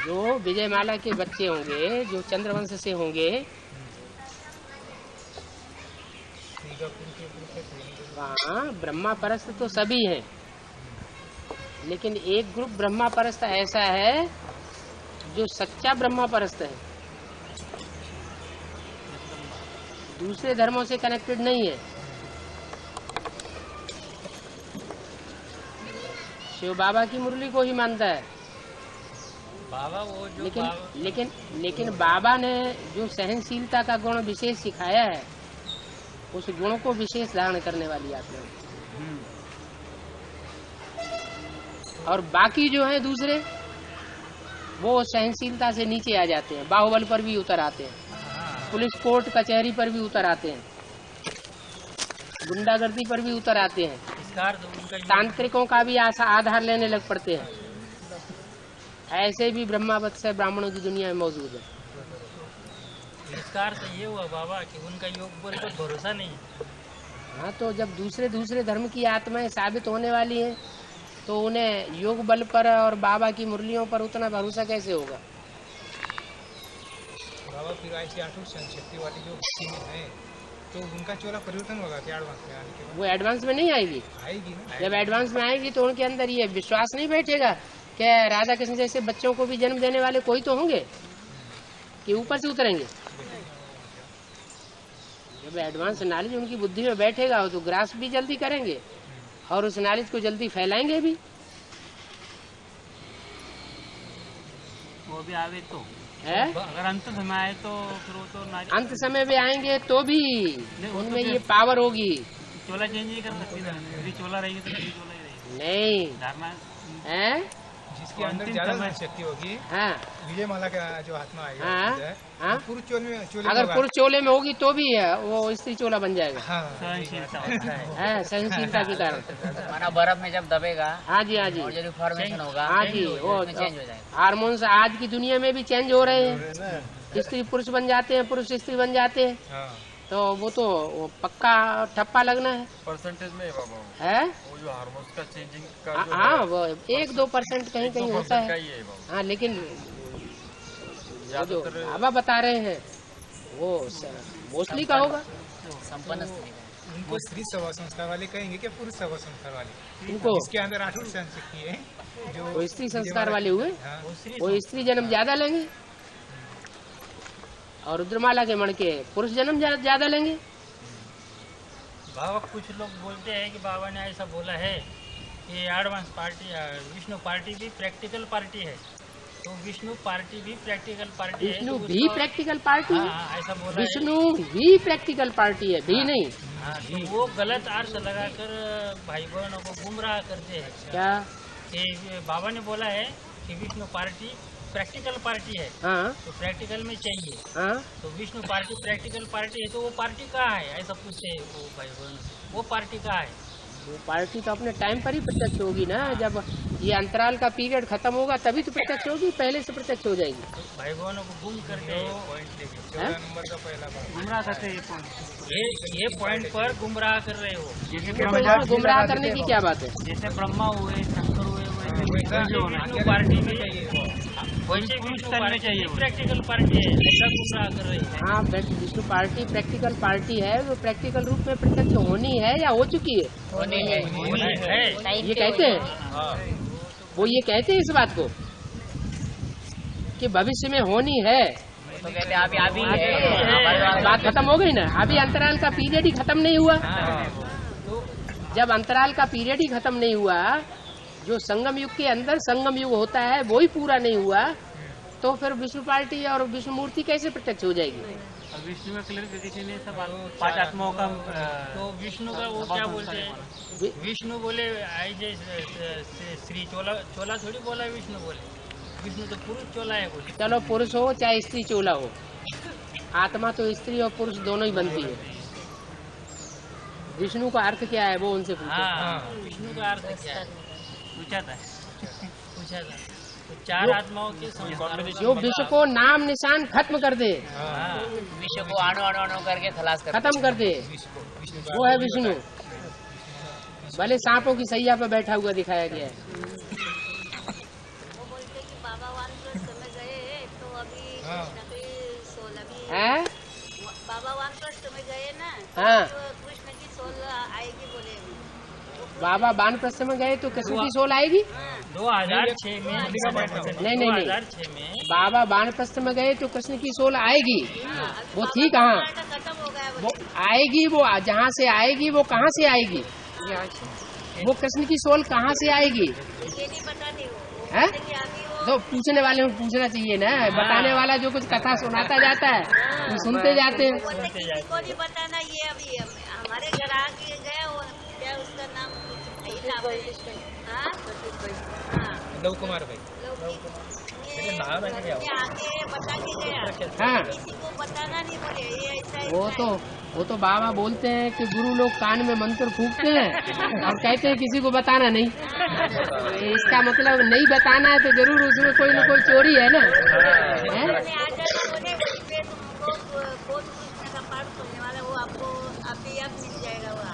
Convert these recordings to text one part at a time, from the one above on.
जो विजयमाला के बच्चे होंगे, जो चंद्रवंश से होंगे, वहाँ ब्रह्मा परस्त तो सभी हैं, लेकिन एक ग्रुप ब्रह्मा परस्त ऐसा है जो सच्चा ब्रह्मा परस्त है, दूसरे धर्मों से कनेक्टेड नहीं है। शिव बाबा की मुरली को ही मानता है बाबा, वो जो लेकिन बाबा ने जो सहनशीलता का गुण विशेष सिखाया है, उस गुण को विशेष धारण करने वाली आत्मा है। और बाकी जो है दूसरे, वो सहनशीलता से नीचे आ जाते हैं, बाहुबल पर भी उतर आते हैं, पुलिस कोर्ट कचहरी पर भी उतर आते हैं, गुंडागर्दी पर भी उतर आते हैं, तांत्रिकों का भी आधार लेने लग पड़ते हैं। ऐसे भी ब्रह्मावत्स ब्राह्मणों की दुनिया में मौजूद है। इसका अर्थ ये हुआ बाबा कि उनका योग बल पर भरोसा नहीं है। हाँ, तो जब दूसरे धर्म की आत्माएं साबित होने वाली हैं, तो उन्हें योग बल पर और बाबा की मुरलियों पर उतना भरोसा कैसे होगा? बाबा फिर ऐसी आठों शक्ति वाली जो भक्ति में है, तो उनका चोला परिवर्तन होगा क्या एडवांस में आने के बाद? वो एडवांस में नहीं आएगी ना। जब एडवांस में आएगी तो उनके अंदर ये विश्वास नहीं बैठेगा कि राधा कृष्ण जैसे बच्चों को भी जन्म देने वाले कोई तो होंगे कि ऊपर से उतरेंगे। जब एडवांस नॉलेज उनकी बुद्धि में बैठेगा तो ग्रास भी जल्दी करेंगे और उस नॉलेज को जल्दी फैलाएंगे भी। वो भी आवे तो है, अगर अंत समय आए तो फिर वो तो अंत समय में आएंगे तो भी उनमें ये पावर होगी। चोला चेंज नहीं कर सकती, यदि चोला रहेगी तो चोला ही रहेगी। नहीं है, जिसके अंदर ज्यादा शक्ति होगी। हाँ, विजयमाला का जो आत्मा आएगा, हाँ, पुरुष चोले में अगर पुरुष चोले में होगी तो भी है वो स्त्री चोला बन जाएगा। सहनशीलता सहनशीलता के कारण। माना बर्फ में जब दबेगा, हाँ जी, हाँ जी, और जब फॉर्मेशन होगा, हाँ जी, वो चेंज हो जाएगा। हार्मोन्स आज की दुनिया में भी चेंज हो रहे हैं, स्त्री पुरुष बन जाते हैं, पुरुष स्त्री बन जाते हैं, तो वो तो वो पक्का ठप्पा लगना है। परसेंटेज में है वो जो हार्मोन्स का चेंजिंग का हाँ, वो 1-2% कहीं कहीं होता है। हाँ, लेकिन जो बाबा बता रहे हैं वो मोस्टली का होगा। संपन्न उनको स्त्री स्वभाव संस्कार वाले कहेंगे कि पुरुष स्वभाव संस्कार वाले? उनको इसके अंदर आठों शक्ति है जो वो स्त्री संस्कार वाले हुए, वो स्त्री जन्म ज्यादा लेंगे और रुद्रमाला के मण के पुरुष जन्म ज्यादा लेंगे। बाबा कुछ लोग बोलते हैं कि बाबा ने ऐसा बोला है कि एडवांस पार्टी विष्णु पार्टी भी प्रैक्टिकल पार्टी है, तो विष्णु पार्टी भी प्रैक्टिकल पार्टी है। विष्णु भी प्रैक्टिकल पार्टी है, ऐसा बोला। विष्णु भी प्रैक्टिकल पार्टी है, भी नहीं। तो वो गलत अर्थ लगाकर भाई बहनों को गुमराह करते हैं। क्या कि बाबा ने बोला है कि विष्णु पार्टी प्रैक्टिकल पार्टी है, हाँ, तो प्रैक्टिकल में चाहिए। हाँ, तो विष्णु पार्टी प्रैक्टिकल पार्टी है, तो वो पार्टी कहाँ है, ऐसा पूछते हैं वो भाई बहन, वो पार्टी कहाँ है? वो पार्टी तो अपने टाइम पर ही प्रत्यक्ष होगी ना, जब ये अंतराल का पीरियड खत्म होगा तभी तो प्रत्यक्ष होगी, पहले से प्रत्यक्ष हो जाएगी। तो भाई बहनों को गुम करके 14 नंबर का पहला गुमराह करते हैं। ये पॉइंट पर गुमराह कर रहे हो। जैसे गुमराह करने की क्या बात है? जैसे ब्रह्मा हुए, शंकर हुए, वैसे पार्टी में वैसे विष्णु चाहिए प्रैक्टिकल पार्टी है, ऐसा गुमराह कर रहे हैं। हाँ, विष्णु पार्टी प्रैक्टिकल पार्टी है, वो प्रैक्टिकल रूप में प्रत्यक्ष होनी है या हो चुकी है? होनी है। ये कहते हैं, वो ये कहते हैं इस बात को कि भविष्य में होनी है, तो कहते हैं अभी है, बात खत्म हो गई ना। अभी अंतराल का पीरियड ही खत्म नहीं हुआ। जब अंतराल का पीरियड ही खत्म नहीं हुआ, जो संगम युग के अंदर संगम युग होता है वो ही पूरा नहीं हुआ, तो फिर विष्णु पार्टी और विष्णु मूर्ति कैसे प्रत्यक्ष हो जाएगी? विष्णु में क्लियर किसी ने सब 5 आत्माओं का, तो विष्णु का वो क्या बोलते हैं? विष्णु बोले आई जैसे श्री चोला थोड़ी बोला विष्णु बोले, विष्णु तो पुरुष चोला है बोले। चलो पुरुष हो चाहे स्त्री चोला हो, आत्मा तो स्त्री और पुरुष दोनों ही बनती है। विष्णु का अर्थ क्या है वो उनसे पूछो। विष्णु का अर्थ क्या है पूछा था। तो 4 आत्माओं के संस्कार, जो विश्व को नाम निशान खत्म कर दे, विश्व को आणु करके खलास खत्म कर दे, वो है विष्णु। भले सांपों की सैया पर बैठा हुआ दिखाया गया है। हाँ हैं? बाबा वानप्रस्थ में गए ना, हाँ। तो कृष्ण की सोल आएगी बोले। बाबा वानप्रस्थ में गए तो कृष्ण की सोल आएगी? 2006 में नहीं, नहीं, नहीं। 2006 में बाबा वानप्रस्थ में गए तो कृष्ण की सोल आएगी। वो थी कहाँ? खत्म हो गया वो आएगी, वो जहाँ से आएगी वो कहाँ से आएगी? वो कृष्ण की सोल कहाँ से आएगी? ये नहीं बताती वो है? कि अभी वो तो पूछने वाले को पूछना चाहिए ना, बताने वाला जो कुछ कथा सुनाता जाता है तो सुनते जाते हैं। बोलते किसी को नहीं बताना। ये अभी हमारे घर आके गया वो, क्या उसका नाम नहीं नाम है? हाँ? हाँ, लव कुमार भाई। ये आके बता के गया, हाँ, किसी को बताना नहीं बोले। ये ऐसा वो तो बाबा बोलते हैं कि गुरु लोग कान में मंत्र फूकते हैं और कहते हैं किसी को बताना नहीं। इसका मतलब नहीं बताना है तो जरूर उसमें कोई न कोई चोरी है ना। हैं? आ जाना बोले, फिर तुमको कौन कृष्ण का पाठ सुनने वाला वो आपको अभी आप मिल जाएगा। वो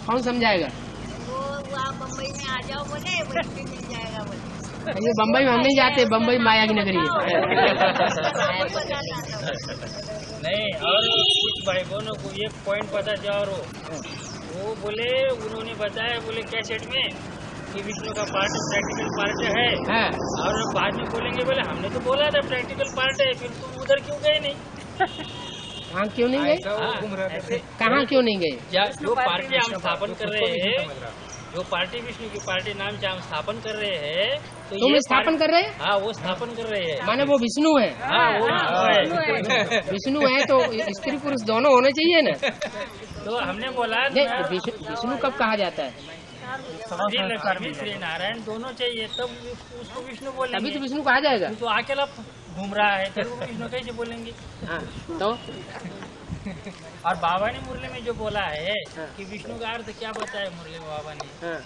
कौन समझाएगा? वो आप बम्बई में आ जाओ बोले, वहीं पे मिल जाएगा बोले। ये बम्बई में हम नहीं जाते, बम्बई माया की नगरी नहीं। और कुछ भाई बहनों को एक पॉइंट पता चला, और वो बोले, उन्होंने बताया बोले कैसेट में कि विष्णु का पार्ट प्रैक्टिकल पार्ट है। है। और बाद में बोलेंगे बोले हमने तो बोला था प्रैक्टिकल पार्ट है, फिर तुम उधर क्यों गए नहीं? कहाँ क्यों नहीं गए? ऐसा वो घूम रहे थे। कहाँ क्यों नहीं गए? या जो पार्टी हम स्थापन कर रहे हैं, जो पार्टी विष्णु की पार्टी नाम से हम स्थापन कर रहे हैं, तो तुम ये स्थापन कर रहे हैं? हाँ, वो स्थापन कर रहे हैं। माने वो विष्णु है? हाँ, वो विष्णु है। विष्णु है तो स्त्री पुरुष दोनों होने चाहिए ना। तो हमने बोला नहीं, विष्णु कब कहा जाता है? श्री लक्ष्मी श्री नारायण दोनों चाहिए, तब उसको विष्णु बोलेंगे। तभी तो विष्णु कहा जाएगा। तो अकेला घूम रहा है तो वो विष्णु कैसे बोलेंगे? हाँ, तो और बाबा ने मुरली में जो बोला है हाँ। कि विष्णु का अर्थ क्या बताया मुरली में बाबा ने? हाँ,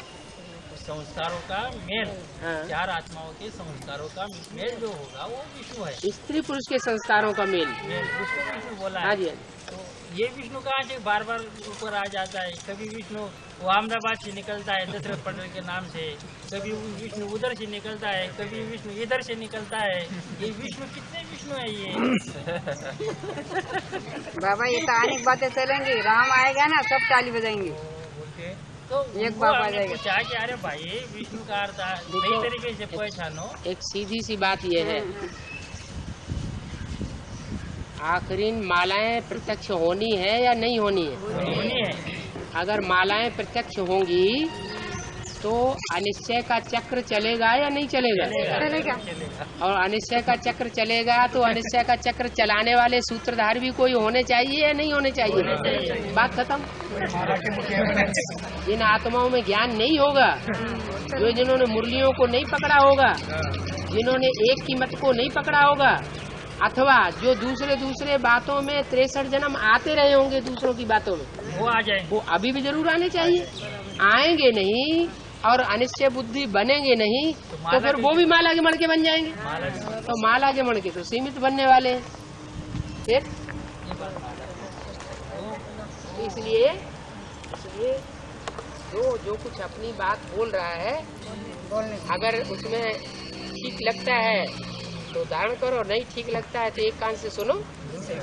संस्कारों का मेल, हाँ। चार आत्माओं के संस्कारों का मेल जो होगा वो विष्णु है। स्त्री पुरुष के संस्कारों का मेल। मेल उसको विष्णु बोला हाँ है। जी। तो ये विष्णु कहाँ से बार बार ऊपर आ जाता है? कभी विष्णु वो अहमदाबाद से निकलता है दशरथ पटेल के नाम से, कभी विष्णु उधर से निकलता है, कभी विष्णु इधर से निकलता है। ये विष्णु कितने विष्णु है ये? बाबा ये तो अनेक बातें चलेंगी, राम आएगा ना सब ताली बजाएंगे। तो एक उनको बाबा हमने जाएगा। पूछा कि अरे भाई विष्णु का अर्थ सही तरीके से पहचानो। एक सीधी सी बात यह है, आखिरी मालाएं प्रत्यक्ष होनी है या नहीं होनी है? होनी है। अगर मालाएं प्रत्यक्ष होंगी तो अनिश्चय का चक्र चलेगा या नहीं चलेगा? चलेगा। और अनिश्चय का चक्र चलेगा तो अनिश्चय का चक्र चलाने वाले सूत्रधार भी कोई होने चाहिए या नहीं होने चाहिए? बात खत्म। जिन आत्माओं में ज्ञान नहीं होगा, जो जिन्होंने मुरलियों को नहीं पकड़ा होगा, जिन्होंने एक की मत को नहीं पकड़ा होगा, अथवा जो दूसरे बातों में 63 जन्म आते रहे होंगे दूसरों की बातों में, वो आ जाए। वो अभी भी जरूर आने चाहिए। आएंगे नहीं और अनिश्चय बुद्धि बनेंगे नहीं तो फिर वो भी माला के मणके बन जाएंगे। तो माला के मणके तो सीमित बनने वाले हैं फिर। इसलिए जो कुछ अपनी बात बोल रहा है, अगर उसमें ठीक लगता है तो धारण करो, नहीं ठीक लगता है तो एक कान से सुनो, दूसरे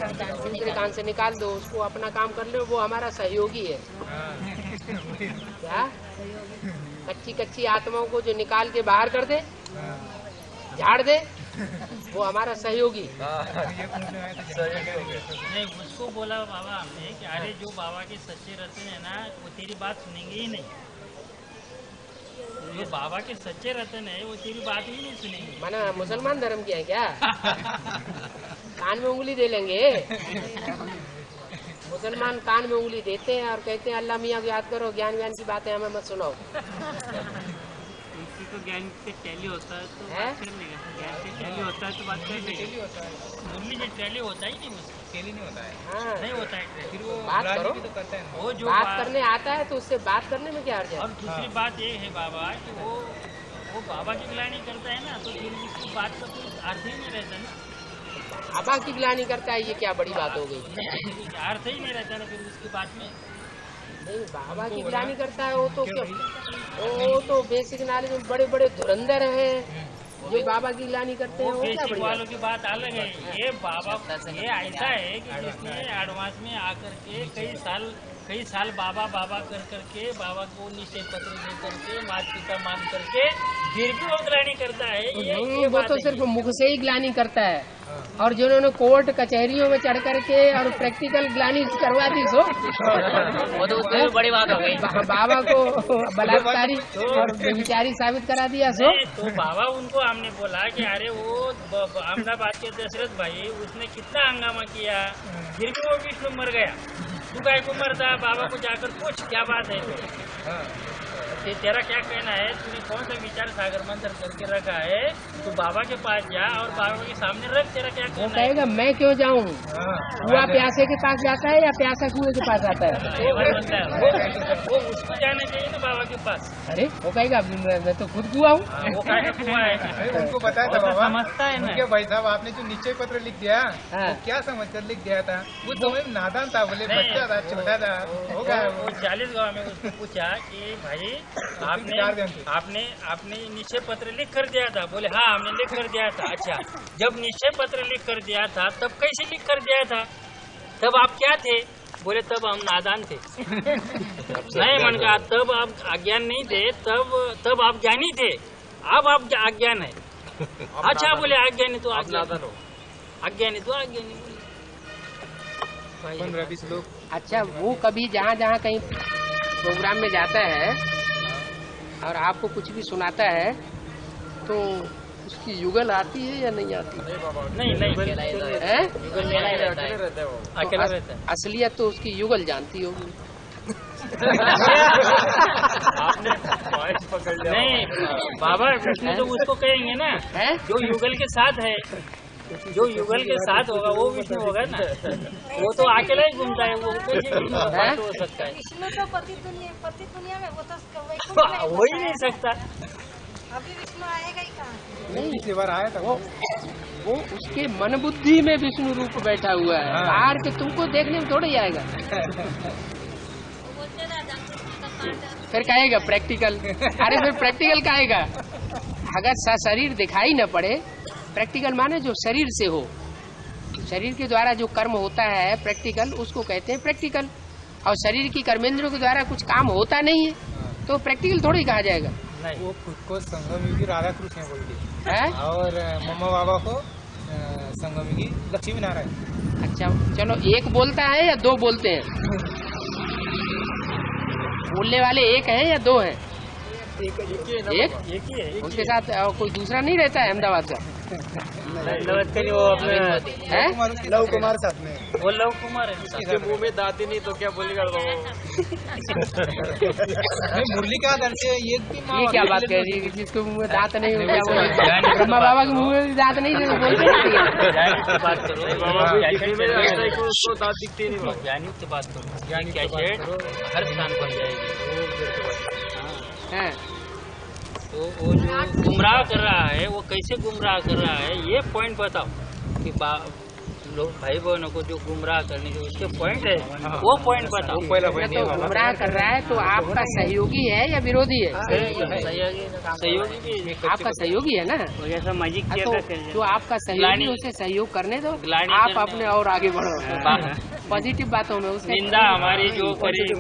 कान से निकाल दो, उसको अपना काम कर लो। वो हमारा सहयोगी है। क्या? कच्ची आत्माओं को जो निकाल के बाहर कर दे, झाड़ दे, वो हमारा सहयोगी। नहीं, उसको बोला बाबा हमने कि अरे जो बाबा के सच्चे रतन है ना, वो तेरी बात सुनेंगे ही नहीं। जो बाबा के सच्चे रतन है वो तेरी बात ही नहीं सुनेंगे। माना मुसलमान धर्म के हैं क्या? कान में उंगली दे लेंगे। मुसलमान कान में उंगली देते हैं और कहते हैं अल्लाह मियाँ को याद करो, ज्ञान की बातें हमें मत सुनाओ। तो ज्ञान से टैली होता है तो है? बात करने का, ज्ञान से टैली होता है तो बात करने का। मुरली से टैली होता ही नहीं, उससे केली नहीं होता है। हाँ, नहीं होता है। फिर वो बात बुलाने करो। भी तो करते हैं ना। वो जो बात करने आता है तो उससे बात करने में क्या अर्थ है? और दूसरी बात ये है बाबा कि वो बाबा की गिलानी करता है ना, तो फिर उसकी बात का कोई अर्थ ही नहीं रहता ना। बाबा की गिलानी करता है, ये क्या बड़ी बात हो गई? अर्थ ही नहीं रहता ना फिर उसकी बात में। नहीं, बाबा की गिलानी करता है वो तो क्या, वो तो बेसिक नॉलेज में बड़े धुरंधर हैं, जो बाबा की ग्लानि करते हैं वो वो क्या बेसिक बढ़िया? वालों की बात अलग है। ये बाबा ये ऐसा है कि जिसने एडवांस में आकर के कई साल बाबा कर करके बाबा को निश्चय पत्र दे करके माता पिता मान करके फिर भी वो ग्लानि करता है। ये वो बात तो है। सिर्फ मुख से ही ग्लानि करता है, और जिन्होंने कोर्ट कचहरियों में चढ़ करके और प्रैक्टिकल ग्लानि करवा दी सो वो तो उसमें भी बड़ी बात हो गई। बाबा को बलात्कारी और व्यभिचारी साबित करा दिया सो। नहीं, तो बाबा उनको हमने बोला कि अरे वो अहमदाबाद के दशरथ भाई उसने कितना हंगामा किया फिर भी वो विष्णु मर गया। तू काय को मरता? बाबा को जाकर पूछ क्या बात है। तो तेरा क्या कहना है? तूने कौन सा विचार सागर मंथन करके रखा है? तू बाबा के पास जा और बाबा के सामने रख। तेरा क्या वो कहना है? कहेगा मैं क्यों जाऊं? कुआ प्यासे के पास जाता है या प्यासा कुएं के पास आता है? वो बात बनता है। वो उसको जाना चाहिए ना बाबा के पास। अरे वो कहेगा मैं तो खुद कुआ हूँ। वो काय का कुआं है? अरे उनको बताया था वो तो बाबा, समझता है ना। उनके भाई साहब आपने जो निश्चय पत्र लिख दिया हाँ। वो क्या समझकर लिख दिया था? वो समय में नादान था, बोले बच्चा था, छोटा था, होगा वो 40 गाँव में उसको पूछा कि भाई आपने निश्चय पत्र लिख कर दिया था? बोले हाँ हमने लिख कर दिया था। अच्छा, जब निश्चय पत्र लिख कर दिया था तब कैसे लिख कर दिया था? तब आप क्या थे? बोले तब हम नादान थे। नहीं मन का तब आप अज्ञान नहीं थे, तब आप ज्ञानी थे। अब आप अज्ञान है। अच्छा बोले अज्ञानी तो अज्ञानी हो, अज्ञानी तो अज्ञानी। 15-20 लोग। अच्छा, वो कभी जहाँ जहाँ कहीं प्रोग्राम में जाता है और आपको कुछ भी सुनाता है तो उसकी युगल आती है या नहीं आती? नहीं है? रहता है वो। अकेला रहता है। असलियत तो उसकी युगल जानती होगी। आपने पॉइंट पकड़ लिया। नहीं बाबा विष्णु तो उसको कहेंगे ना है? जो युगल के साथ है, जो युगल के साथ होगा वो विष्णु होगा ना। वो तो अकेला ही घूमता है, वो कैसे विष्णु का पार्ट हो सकता है? विष्णु तो पति दुनिया में वो तो वैकुंठ में है। हो ही नहीं सकता। अभी विष्णु आएगा ही कहाँ? नहीं, पिछली बार आया था वो उसके मन बुद्धि में विष्णु रूप बैठा हुआ है। बाहर के तुमको देखने में थोड़ा ही आएगा। वो बोलते ना राधाकृष्ण का पाठ फिर कहेगा प्रैक्टिकल। अरे फिर प्रैक्टिकल कहेगा अगर शरीर दिखाई न पड़े। प्रैक्टिकल माने जो शरीर से हो, शरीर के द्वारा जो कर्म होता है प्रैक्टिकल, उसको कहते हैं प्रैक्टिकल। और शरीर की कर्मेंद्रियों के द्वारा कुछ काम होता नहीं है तो प्रैक्टिकल थोड़ा ही कहा जाएगा। वो खुद को संगम युगी राधा कृष्ण बोलती है? और मम्मा बाबा को संगम युगी लक्ष्मी नारायण। अच्छा चलो, एक बोलता है या दो बोलते हैं? बोलने वाले एक हैं या दो हैं? एक ही है। उसके साथ कोई दूसरा नहीं रहता है अहमदाबाद का? वो अपने है? लव कुमार साथ में। वो लव कुमार है। इसके मुंह में दांत ही नहीं तो क्या बोलेगा वो? मुरली का दर से ये क्या बात कह रही है? जिसके मुंह में दांत नहीं हो क्या बोले? ब्रह्मा बाबा के मुंह में दांत नहीं है बोलते नहीं। बात करो बाबा भी दिखने में ऐसा है कि उसको दांत दिखते ही नहीं। ज्ञानी से बात करो। ज्ञानी कैसेट हर स्थान पर जाएगी। हैं? तो वो जो गुमराह कर रहा है वो कैसे गुमराह कर रहा है ये पॉइंट बताओ कि लोग भाई बहनों को जो गुमराह करने के उसके पॉइंट है वो पॉइंट बताओ। तो गुमराह कर रहा है तो आपका सहयोगी है या विरोधी है? सहयोगी भी आपका सहयोगी है ना? ऐसा मैजिक हाँ, किया तो था जो आपका सहयोगी है उसे सहयोग करने दो, आप अपने और आगे बढ़ो पॉजिटिव बातों में। उसके निंदा हमारी जो करेगी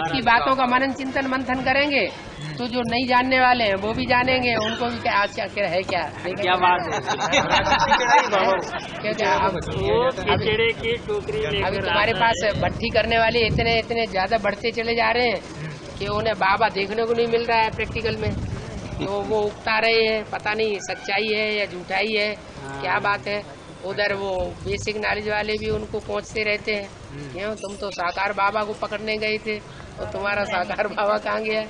उसकी बातों का मनन चिंतन मंथन करेंगे तो जो नहीं जानने वाले हैं वो भी जानेंगे, उनको भी क्या है क्या बात है। क्या कीचड़े की टोकरी अभी लेकर तुम्हारे पास भट्टी करने वाले इतने इतने ज्यादा बढ़ते चले जा रहे हैं कि उन्हें बाबा देखने को नहीं मिल रहा है प्रैक्टिकल में। तो वो उगता रहे हैं, पता नहीं सच्चाई है या झूठाई है, क्या बात है। उधर वो बेसिक नॉलेज वाले भी उनको पहुंचते रहते हैं, क्यों तुम तो साकार बाबा को पकड़ने गए थे तो तुम्हारा साकार बाबा कहाँ गया?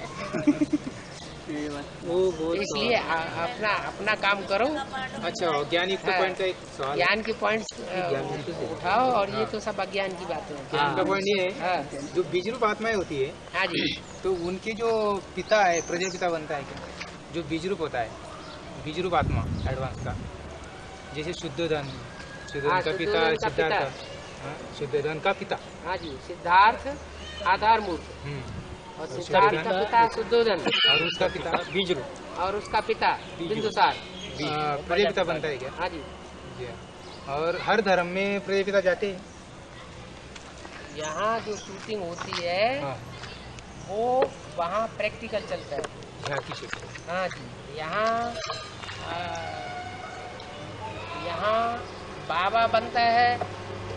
इसलिए अपना अपना काम करो। अच्छा, ज्ञान युक्त पॉइंट का एक सवाल। ज्ञान की पॉइंट्स उठाओ और ये तो सब अज्ञान की बातें हैं। ज्ञान का पॉइंट ये है, हाँ जो बीज रूप आत्माएं होती है, हाँ जी, तो उनके जो पिता है प्रजापिता बनता है क्या? जो बीज रूप होता है, बीज रूप आत्मा एडवांस का, जैसे शुद्धोधन का पिता सिद्धार्थ, शुद्धोधन का पिता। हाँ जी, सिद्धार्थ आधार मूर्त और सिद्धार्थ का पिता शुद्धोधन और उसका पिता बीज रूप और उसका पिता बिंदुसार। प्रजापिता बनता है क्या? हाँ जी। जी हाँ। और हर धर्म में प्रजापिता जाते हैं? यहाँ जो शूटिंग होती है हाँ, वो वहाँ प्रैक्टिकल चलता है। झांकी शूटिंग। हाँ जी। यहाँ बाबा बनता है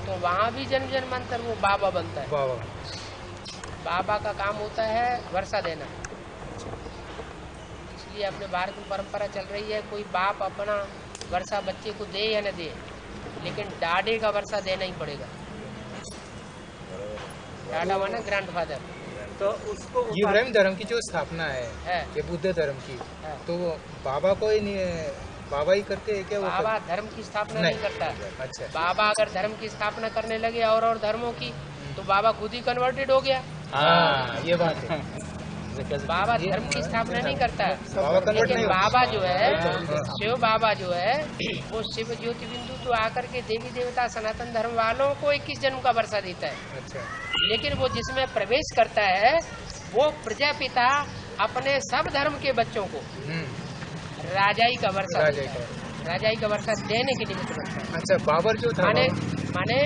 तो वहाँ भी जन्म जन्मांतर वो बाबा बनता है। वाह। बाबा का काम होता है वर्षा देना। इसलिए अपने भारत में परंपरा चल रही है, कोई बाप अपना वर्षा बच्चे को दे या न दे, लेकिन डाडे का वर्षा देना ही पड़ेगा। डाडा माना ग्रैंडफादर। तो उसको ये ब्रह्म धर्म की जो स्थापना है, है। ये बुद्ध धर्म की, है। तो वो बाबा को ही नहीं, बाबा ही करते हैं क्या? वो बाबा धर्म की स्थापना नहीं करता। अच्छा। बाबा अगर धर्म की स्थापना करने लगे और धर्मों की, तो बाबा खुद ही कन्वर्टेड हो गया। हाँ, ये बात है। बाबा धर्म की स्थापना नहीं करता। बाबा कन्वर्ट लेकिन नहीं बाबा जो है, शिव बाबा जो है, वो शिव ज्योति बिंदु तो आकर के देवी देवता सनातन धर्म वालों को 21 जन्म का वर्षा देता है। अच्छा। लेकिन वो जिसमें प्रवेश करता है वो प्रजापिता अपने सब धर्म के बच्चों को राजाई का वर्षा देता है। राजाई का वर्षा देने के निमित्त बनता है। अच्छा, बाबर जो था माने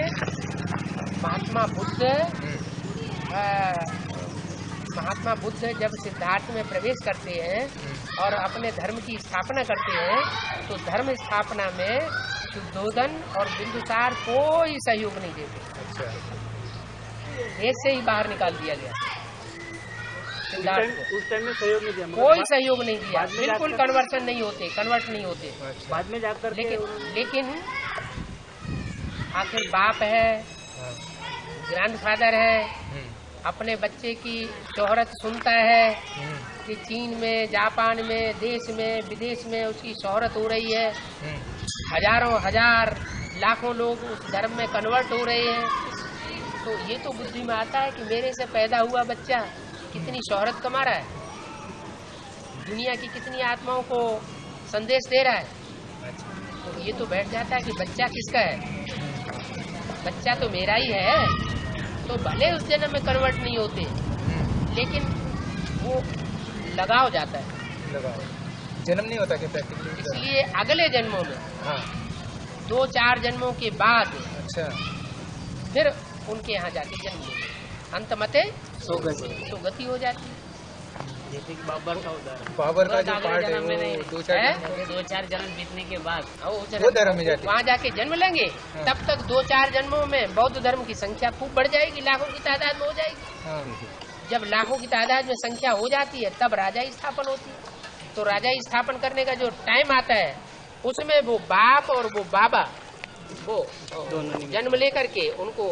महात्मा बुद्ध जब सिद्धार्थ में प्रवेश करते हैं और अपने धर्म की स्थापना करते हैं, तो धर्म स्थापना में शुद्धोधन और बिंदुसार कोई सहयोग नहीं देते। अच्छा। देश से ही बाहर निकाल दिया गया सिद्धार्थ को। उस टाइम में सहयोग नहीं दिया, कोई सहयोग नहीं दिया, बिल्कुल कन्वर्ट नहीं होते। अच्छा। बाद में जाकर लेकिन आखिर बाप है, ग्रैंडफादर है, अपने बच्चे की शोहरत सुनता है कि चीन में, जापान में, देश में, विदेश में उसकी शोहरत हो रही है, हजारों हजार लाखों लोग उस धर्म में कन्वर्ट हो रहे हैं, तो ये तो बुद्धि में आता है कि मेरे से पैदा हुआ बच्चा कितनी शोहरत कमा रहा है, दुनिया की कितनी आत्माओं को संदेश दे रहा है। तो ये तो बैठ जाता है कि बच्चा किसका है, बच्चा तो मेरा ही है। तो भले उस जन्म में कन्वर्ट नहीं होते, लेकिन वो लगाव जाता है। लगाओ। जन्म नहीं होता क्या प्रैक्टिकली? इसलिए अगले जन्मों में, हाँ। 2-4 जन्मों के बाद अच्छा। फिर उनके यहाँ जाके जन्म लेते, अंतमते सुगति हो जाती है। जैसे कि बाबर का उदाहरण, बाबर का जो पार्ट है वो 2-4 जन्म बीतने के बाद वो धर्म में जाते, वहाँ जाके जन्म लेंगे। तब तक 2-4 जन्मों में बौद्ध धर्म की संख्या खूब बढ़ जाएगी, लाखों की तादाद में हो जाएगी। हाँ। जब लाखों की तादाद में संख्या हो जाती है, तब राजाई स्थापन होती है। तो राजाई स्थापन करने का जो टाइम आता है, उसमें वो बाप और वो बाबा वो जन्म लेकर के उनको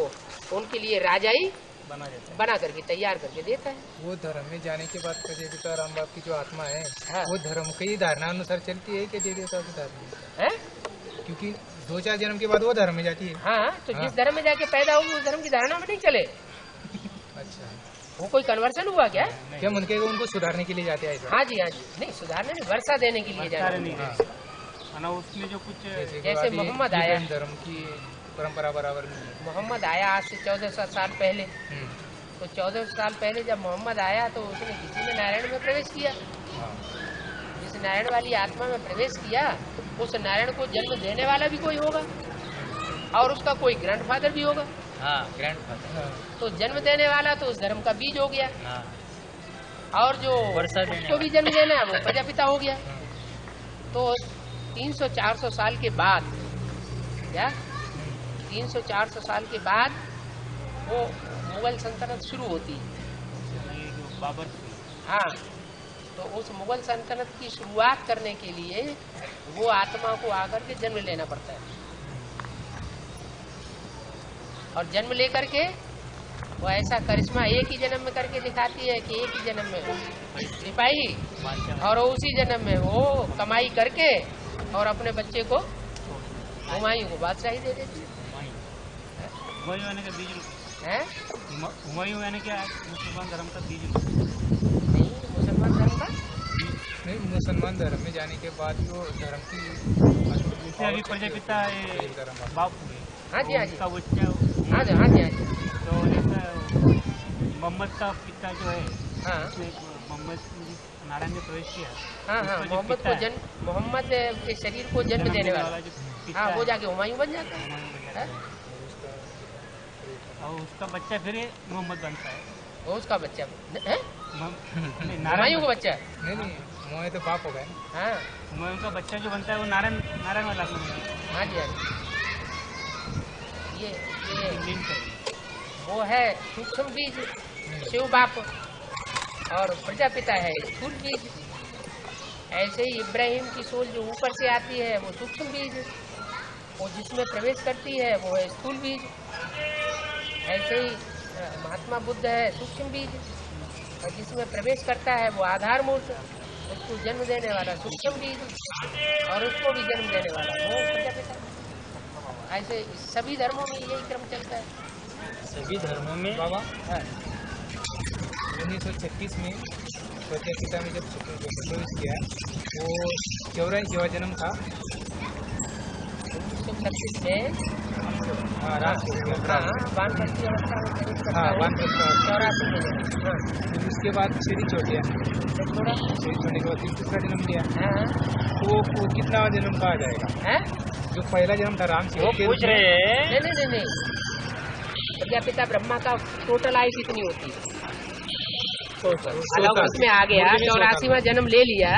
उनके लिए राजाई बना करके तैयार करके देता है। वो धर्म में जाने के बाद प्रजापिता राम बाप की जो आत्मा है, हाँ। वो धर्म की धारणा अनुसार चलती है कि देवी देवता की धारणा है? क्योंकि 2-4 जन्म के बाद वो धर्म में जाती है। हाँ, तो जिस धर्म में जाके पैदा होगी उस धर्म की धारणा में नहीं चले। अच्छा। वो कोई कन्वर्सन हुआ क्या? क्या उनको सुधारने के लिए जाते हैं? हाँ जी, हाँ जी। नहीं, सुधारने नहीं, वर्षा देने के लिए जाते हैं। उसमें जो कुछ जैसे मोहम्मद आया, धर्म की परंपरा बराबर नहीं है। मोहम्मद आया आज से 1400 साल पहले। तो 1400 साल पहले जब मोहम्मद आया तो उसने किसी ने नारायण में प्रवेश किया। जिस नारायण वाली आत्मा में प्रवेश किया, उस नारायण को जन्म देने वाला भी कोई होगा और उसका कोई ग्रैंडफादर भी होगा। हाँ, ग्रैंडफादर। तो जन्म देने वाला तो उस धर्म का बीज हो गया, हाँ। और जो उसको भी जन्म देना है वो प्रजापिता हो गया। तो 300-400 साल के बाद, क्या 300-400 साल के बाद वो मुगल सल्तनत शुरू होती है। बाबर, हाँ, तो उस मुगल सल्तनत की शुरुआत करने के लिए वो आत्मा को आकर के जन्म लेना पड़ता है, और जन्म लेकर के वो ऐसा करिश्मा एक ही जन्म में करके दिखाती है कि एक ही जन्म में सिपाही, और उसी जन्म में वो कमाई करके और अपने बच्चे को हुमायूं को बादशाही दे देती है। हुमायूं यानी कि बीज है? हुमायूं यानी कि मुसलमान धर्म का बीज नहीं, मुसलमान धर्म का नहीं, मुसलमान धर्म में जाने के बाद वो धर्म की जैसे अभी प्रजापिता बाप हुए। हाँ जी, हाँ जी, उसका बच्चा, हाँ जी, हाँ जी, हाँ जी। तो जैसा मोहम्मद का पिता जो है, हाँ, मोहम्मद नारायण ने प्रवेश किया। हाँ हाँ, मोहम्मद को जन्म, मोहम्मद के शरीर को जन्म देने वाला, जो पिता हाँ, है, वो जाके हुमायूं बन जाता है। और उसका बच्चा फिर मोहम्मद बनता है। वो उसका बच्चा है, नहीं, हुमायूं का बच्चा है। नहीं मोह तो पाप हो गए ना। हाँ हुमायूं का बच्चा जो बनता है वो नारायण वाला बनता है। हाँ जी हाँ जी। ये वो है सूक्ष्म बीज शिव बाप, और प्रजापिता है स्थूल बीज। ऐसे ही इब्राहिम की सोल जो ऊपर से आती है वो सूक्ष्म बीज, वो जिसमें प्रवेश करती है वो है स्थूल बीज। ऐसे ही महात्मा बुद्ध है सूक्ष्म बीज, और जिसमें प्रवेश करता है वो आधार मूर्त, उसको जन्म देने वाला सूक्ष्म बीज, और उसको भी जन्म देने वाला वो प्रजापिता। ऐसे सभी धर्मों में यही क्रम चलता है। सभी धर्मों में बाबा 1936 में प्रजापिता में जब प्रवेश किया वो 84वां जन्म था। 1936 में हाँ वानप्रस्थ वानप्रस्थी अवस्था में प्रवेश करता हाँ है। वानप्रस्थ 84 में जन्म। हाँ, फिर उसके बाद शरीर छोड़ दिया, फिर थोड़ा शरीर छोड़ने के बाद फिर दूसरा जन्म लिया। हाँ तो वो कितना जन्म कहा जाएगा? हैं? जो पहला जन्म था राम से वो पूछ रहे हैं। नहीं, प्रजापिता ब्रह्मा का टोटल आयु कितनी होती है? अलौकिक में आ गया, 84वां जन्म ले लिया,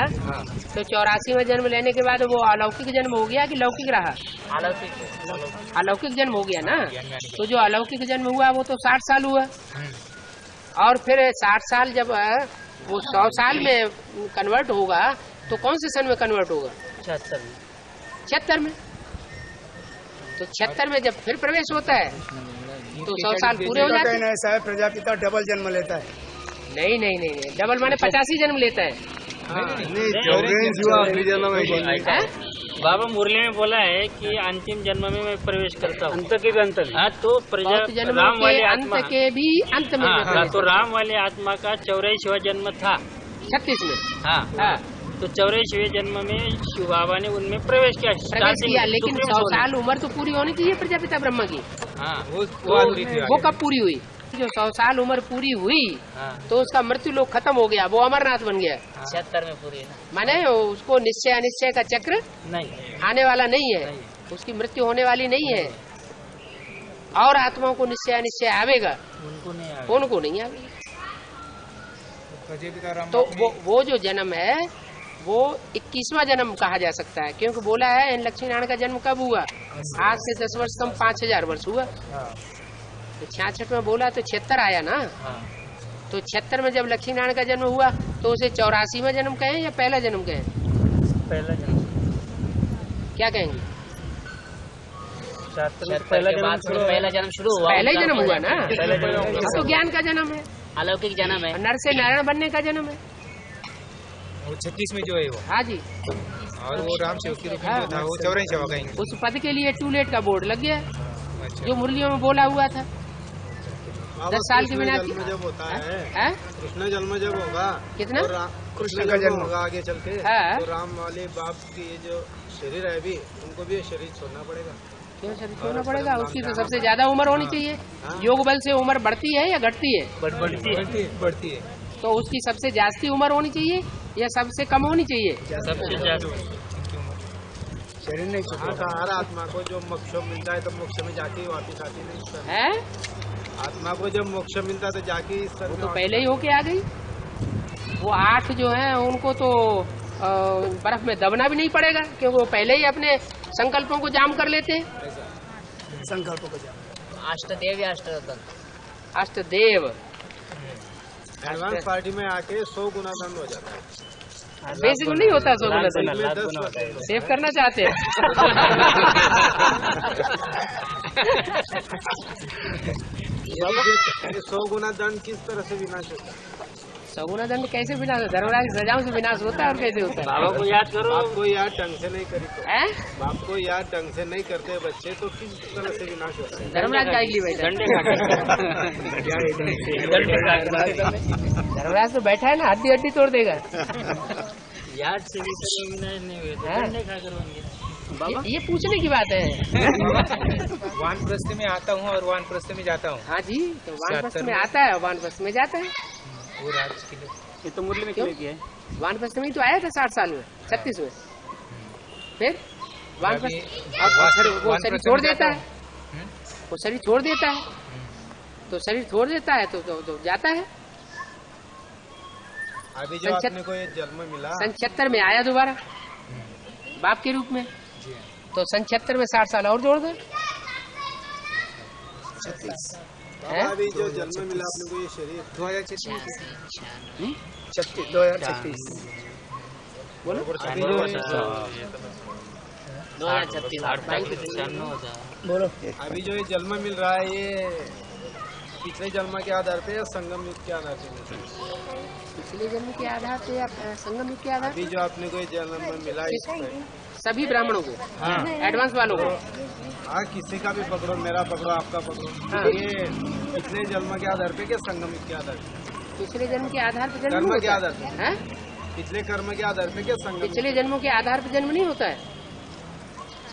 तो 84वां जन्म लेने के बाद वो अलौकिक जन्म हो गया कि लौकिक रहा? अलौकिक जन्म हो गया ना। तो जो अलौकिक जन्म हुआ वो तो 60 साल हुआ, और फिर 60 साल जब वो 100 साल में कन्वर्ट होगा तो कौन से सन में कन्वर्ट होगा? 76 में। तो 76 में जब फिर प्रवेश होता है तो 100 साल पूरे हो जाते हैं। ऐसा है प्रजापिता डबल जन्म लेता है। नहीं, डबल माने 85 जन्म लेता है। बाबा मुरली में बोला है कि अंतिम जन्म में मैं प्रवेश करता हूँ। अंत के भी अंत में। हाँ, तो बहुत जन्मों राम के वाले अंत आत्मा के भी अंत में हाँ, प्रवेश तो राम वाले आत्मा का 84वां जन्म था। 36 में। हाँ, हाँ, तो 84वें जन्म में शिव बाबा ने उनमें प्रवेश किया। लेकिन 100 साल उम्र तो पूरी होनी चाहिए प्रजापिता ब्रह्मा की। हाँ, वो कब पूरी हुई? जो 100 साल उम्र पूरी हुई हाँ, तो उसका मृत्यु लोक खत्म हो गया, वो अमरनाथ बन गया। 76 में पूरी है ना। माने उसको निश्चय अनिश्चय का चक्र नहीं आने वाला नहीं है, उसकी मृत्यु होने वाली नहीं है। और आत्माओं को निश्चय अनिश्चय आवेगा, उनको नहीं आवेगा। तो वो जो जन्म है वो 21वां जन्म कहा जा सकता है, क्योंकि बोला है लक्ष्मी नारायण का जन्म कब हुआ? आज से 10 वर्ष कम 5000 वर्ष हुआ। तो 66 में बोला तो 76 आया ना। तो 76 में जब लक्ष्मी नारायण का जन्म हुआ तो उसे 84वां जन्म कहें या पहला जन्म कहें? पहला जन्म। क्या कहेंगे? पहला जन्म शुरू हुआ। पहला ही जन्म हुआ ना, तो ज्ञान का जन्म है, अलौकिक जन्म है। नर से नारायण बनने का जन्म है। वो 36 में जो है वो, हाँ जी, और वो राम से उसकी रूप में जो था वो 84वां कहेंगे। उस पद के लिए टू लेट का बोर्ड लग गया, अच्छा। जो मुरलियों में बोला हुआ था। 10 साल के बिना जन्म जब होता है, है? कृष्ण जन्म जब होगा, कितना? कृष्ण का जन्म होगा आगे चल के, हाँ। तो राम वाले बाप की ये जो शरीर है अभी, उनको भी ये शरीर छोड़ना पड़ेगा। क्यों शरीर छोड़ना पड़ेगा? उसकी तो सबसे ज्यादा उम्र होनी चाहिए। योग बल से उम्र बढ़ती है या घटती है? बढ़ती है। तो उसकी सबसे जास्ती उम्र होनी चाहिए या सबसे कम होनी चाहिए? सबसे ज्यादा शरीर नहीं छोड़ता। हर आत्मा को जो मोक्ष मिलता है तो मोक्ष में जाके वापिस आती नहीं। है? आत्मा को जब मोक्ष मिलता है तो जाके इस वो तो पहले ही होके आ गई। वो 8 जो है उनको तो बर्फ में दबना भी नहीं पड़ेगा, क्योंकि वो पहले ही अपने संकल्पों को जाम कर लेते हैं। संकल्प को जान। अष्टदेव या अष्टरत्न। अष्टदेव एडवांस पार्टी में आके 100 गुना दंड हो जाता है। बेसिक नहीं होता 100 गुना दंड। 10% सेव करना चाहते हैं। 100 गुना दंड किस तरह से विनाश होता है? 100 गुना दंड कैसे विनाश? धर्मराज की सजाओं से विनाश होता है, और कैसे होता है? बाबा को याद करो। आपको याद ढंग से नहीं करी तो, हैं? बाप को याद ढंग से नहीं करते बच्चे तो किस तरह से विनाश होता है? धर्मराज का अगली बैठा डंडे धर्मराज तो बैठा है ना, हड्डी हड्डी तोड़ देगा। याद से भी करो विनाश नहीं हुए तो हैं? डंडे खा कर होंगे। ये पूछने की बात है। वानप्रस्थ में आता हूँ और वानप्रस्थ में जाता हूँ। हाँ जी, तो वानप्रस्थ में आता है और वानप्रस्थ में जाता है। वो राज के लिए ये तो मुरली में क्यों किया है? वानप्रस्थ में ही तो आया था 60 साल में, 36 में। फिर वानप्रस्थ वो शरीर छोड़ देता है, वो शरीर छोड़ देता है, तो शरीर छोड़ देता है तो जाता है। अभी जो आपने को ये जन्म मिला, सन 76 में आया दोबारा बाप के रूप में, तो सन 76 में 60 साल और जोड़ दो। अभी जो जन्म मिला आपने को ये शरीर 2036 बोलो। 2036 बोलो। अभी जो ये जन्म मिल रहा है ये पिछले जन्म के आधार पे या संगम युग के आधार पे? पिछले जन्म के आधार पे या संगम युग के आधार अभी पे? जो आपने को ये जन्म मिला इसमें सभी ब्राह्मणों को, एडवांस वालों को। हाँ, किसी का भी पकड़ो, मेरा पकड़ो, आपका पकड़ो, हाँ। ये पिछले जन्म के आधार पे क्या संगम युग के आधार पे? पिछले जन्म के आधार पे जन्म कर्म नहीं के होता आधार पे? है? पिछले कर्म के आधार पे क्या संगम? पिछले जन्मों के आधार पे जन्म नहीं होता है,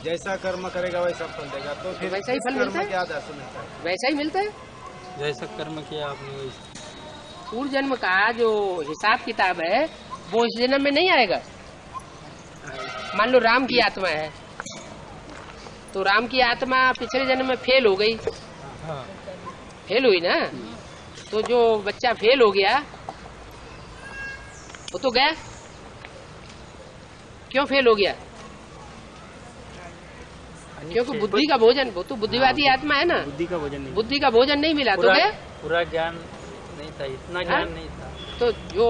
जैसा कर्म करेगा वैसा फल देगा, तो फिर वैसा ही किस फल कर्म मिलता है? के आधार से मिलता है? वैसा ही मिलता है। जैसा कर्म किया आपने पूर्व जन्म का जो हिसाब किताब है वो इस जन्म में नहीं आएगा। मान लो राम की आत्मा है, तो राम की आत्मा पिछले जन्म में फेल हो गई, फेल हुई ना, तो जो बच्चा फेल हो गया वो तो गया। क्यों फेल हो गया? क्योंकि बुद्धि का भोजन, वो तो बुद्धिवादी आत्मा है ना, बुद्धि का भोजन नहीं, बुद्धि का भोजन नहीं मिला तो गया। पूरा ज्ञान नहीं था, इतना ज्ञान नहीं था। तो जो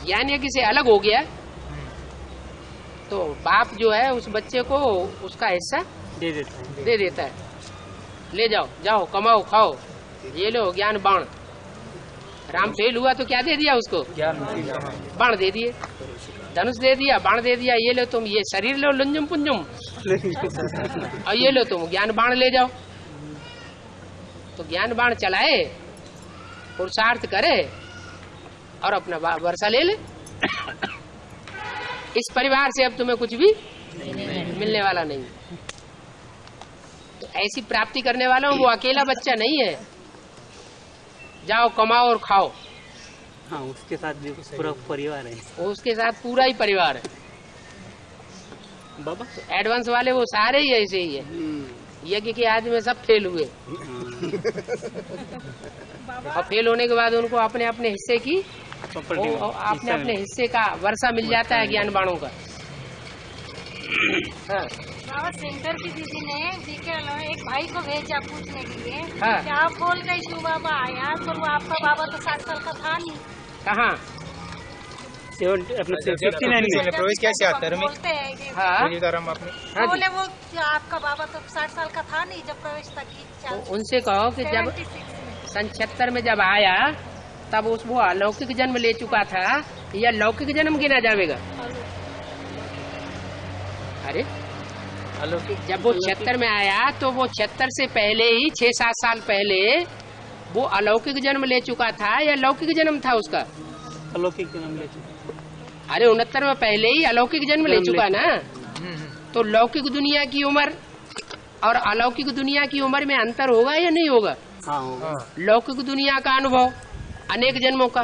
ज्ञान यज्ञ से अलग हो गया, तो बाप जो है उस बच्चे को उसका हिस्सा दे देता है। दे देता है, ले जाओ, जाओ कमाओ खाओ, ये लो ज्ञान बाण। राम फेल हुआ तो क्या दे दिया उसको? ज्ञान बाण दे दिए, धनुष दे दिया, बाण दे दिया, ये लो तुम ये शरीर लो लुंजुम पुंजुम, और ये लो तुम ज्ञान बाण ले जाओ। तो ज्ञान बाण चलाए, पुरुषार्थ करे और अपना वर्षा ले ले। इस परिवार से अब तुम्हें कुछ भी मिलने वाला नहीं। तो ऐसी प्राप्ति करने वाला वो अकेला बच्चा नहीं है, जाओ कमाओ और खाओ। हाँ, उसके साथ भी पूरा परिवार है। उसके साथ पूरा ही परिवार है बाबा। तो एडवांस वाले वो सारे ही ऐसे ही है, यज्ञ के आदि में सब फेल हुए। और फेल होने के बाद उनको अपने अपने हिस्से की अपने अपने हिस्से का वर्षा मिल जाता है ज्ञान बाणों का। हाँ। बाबा सेंटर की दीदी ने एक भाई को भेजा पूछने के लिए हाँ। कि आप बोल गए शिव बाबा आया, तो वो आपका बाबा तो 60 साल का था नहीं। कहाँ? प्रवेश कैसे आता है? बोलते हैं कि हाँ बोले वो आपका बाबा तो 60 साल का था नहीं जब प्रवेश तक की। तो उनसे कहो कि जब 76 में। सन 76 में जब आया तब उस वो अलौकिक जन्म ले चुका था या लौकिक जन्म गिना जाएगा? अरे जब वो 76 में आया तो वो 76 से पहले ही 6-7 साल पहले वो अलौकिक जन्म ले चुका था या लौकिक जन्म था उसका? अलौकिक जन्म ले चुका। अरे 69 में पहले ही अलौकिक जन्म ले चुका ना। तो लौकिक दुनिया की उम्र और अलौकिक दुनिया की उम्र में अंतर होगा या नहीं होगा? हाँ होगा। लौकिक दुनिया का अनुभव अनेक जन्मों का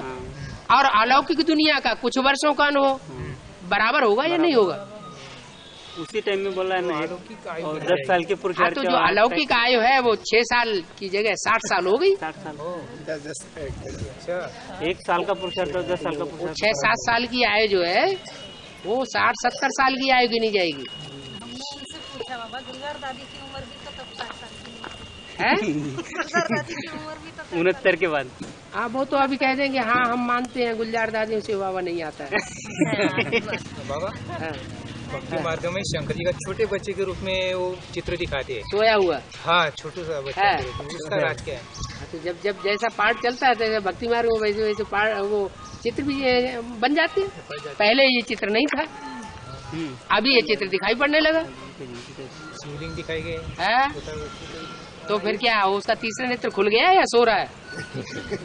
और अलौकिक दुनिया का कुछ वर्षों का अनुभव बराबर होगा या नहीं होगा? उसी टाइम में बोला है ना, और 10 साल के पुरुषार्थ। तो जो अलौकिक आयु है वो 6 साल की जगह 60 साल हो गई। 60 साल। 1 साल का पुरुषार्थ और 10 साल का पुरुषार्थ। 6-7 साल की आयु जो है वो 60-70 साल की आयु गिनी जाएगी। उनसे पूछा बाबा गुलजार दादी की उम्र भी तो तब 60 साल की है? गुलजार दादी की उम्र भी तो 69 के बाद। हाँ वो तो अभी कह देंगे हाँ हम मानते हैं गुलजार दादी से बाबा नहीं आता है। बाबा हाँ। भक्ति मार्ग में शंकर जी का छोटे बच्चे के रूप में वो चित्र दिखाते हैं। सोया हुआ। हाँ, छोटू सा बच्चा है। के रूप में। उसका राज क्या है? तो जब जब जैसा पाठ चलता है तो भक्ति मार्ग में वैसे वैसे पाठ वो चित्र भी बन जाते हैं। पहले ये चित्र नहीं था, अभी ये चित्र दिखाई पड़ने लगा शिवलिंग दिखाई गए है। तो फिर क्या उसका तीसरा नेत्र खुल गया या सो रहा है?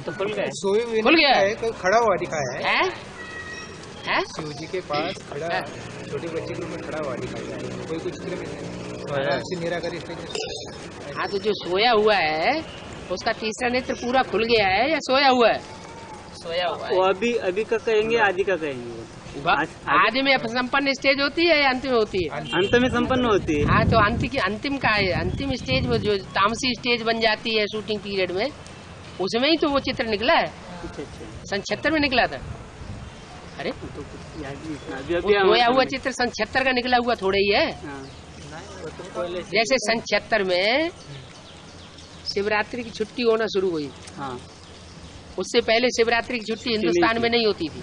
तो खुल गया। सोए हुए खुल गया है, कोई खड़ा हुआ दिखाया है। हैं? शिव जी के पास खड़ा है। छोटे बच्चे के रूप में खड़ा हुआ दिखाया है। कोई कुछ चित्र में से निराकर स्थिति। हाँ तो जो सोया हुआ है उसका तीसरा नेत्र पूरा खुल गया है या सोया हुआ है? सोया हुआ है। वो अभी का कहेंगे, आदि का कहेंगे? आदि में संपन्न स्टेज होती है या अंतिम होती है? अंत में संपन्न होती है। हाँ, तो अंतिम का है, अंतिम स्टेज वो जो तामसी स्टेज बन जाती है शूटिंग पीरियड में, उसमें ही तो वो चित्र निकला है। अच्छा। सन 76 में निकला था। अरे तो सोया हुआ चित्र सन 76 का निकला हुआ थोड़ा ही है। जैसे सन 76 में शिवरात्रि की छुट्टी होना शुरू हुई। हाँ। उससे पहले शिवरात्रि की छुट्टी हिंदुस्तान में नहीं होती थी।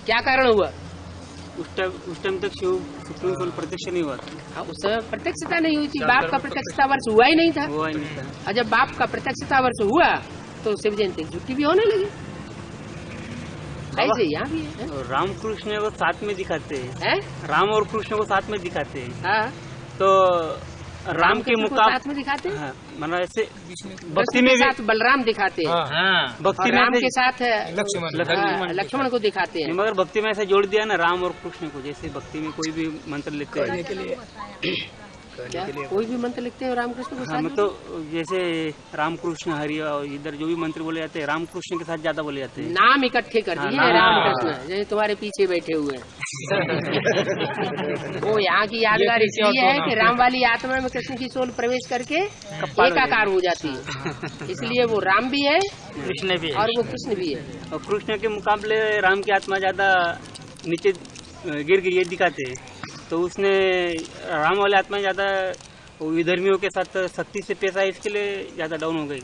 क्या कारण हुआ? उस टाइम तक शिव सुप्रीम कोर्ट प्रत्यक्ष नहीं हुआ था। हाँ, उस समय प्रत्यक्षता नहीं हुई थी। बाप का प्रत्यक्षता वर्ष हुआ ही नहीं था। और जब बाप का प्रत्यक्षता वर्ष हुआ तो शिव जयंती की छुट्टी भी होने लगी। ऐसे यहाँ भी है। राम कृष्ण को साथ में दिखाते हैं। राम और कृष्ण को साथ में दिखाते हैं। हाँ, तो राम के मुकाबले साथ में दिखाते हैं। मतलब ऐसे भक्ति में साथ बलराम दिखाते हैं। भक्ति में राम के साथ लक्ष्मण को दिखाते हैं। मगर भक्ति में ऐसे जोड़ दिया ना राम और कृष्ण को। जैसे भक्ति में कोई भी मंत्र लिखते हैं, कोई भी मंत्र लिखते हैं रामकृष्ण को साथ। तो जैसे राम कृष्ण हरि और इधर जो भी मंत्र बोले जाते हैं राम कृष्ण के साथ ज्यादा बोले जाते हैं। नाम इकट्ठे कर दिए रामकृष्ण, जैसे तुम्हारे पीछे बैठे हुए हैं। वो यहाँ की यादगार इसलिए है कि राम वाली आत्मा में कृष्ण की सोल प्रवेश करके एकाकार हो जाती है, इसलिए वो राम भी है, कृष्ण भी है और वो कृष्ण भी है। और कृष्ण के मुकाबले राम की आत्मा ज्यादा नीचे गिर गई, ये दिखाते हैं। तो उसने राम वाले आत्मा ज्यादा विधर्मियों के साथ सख्ती से पेश आई, इसके लिए ज्यादा डाउन हो गई।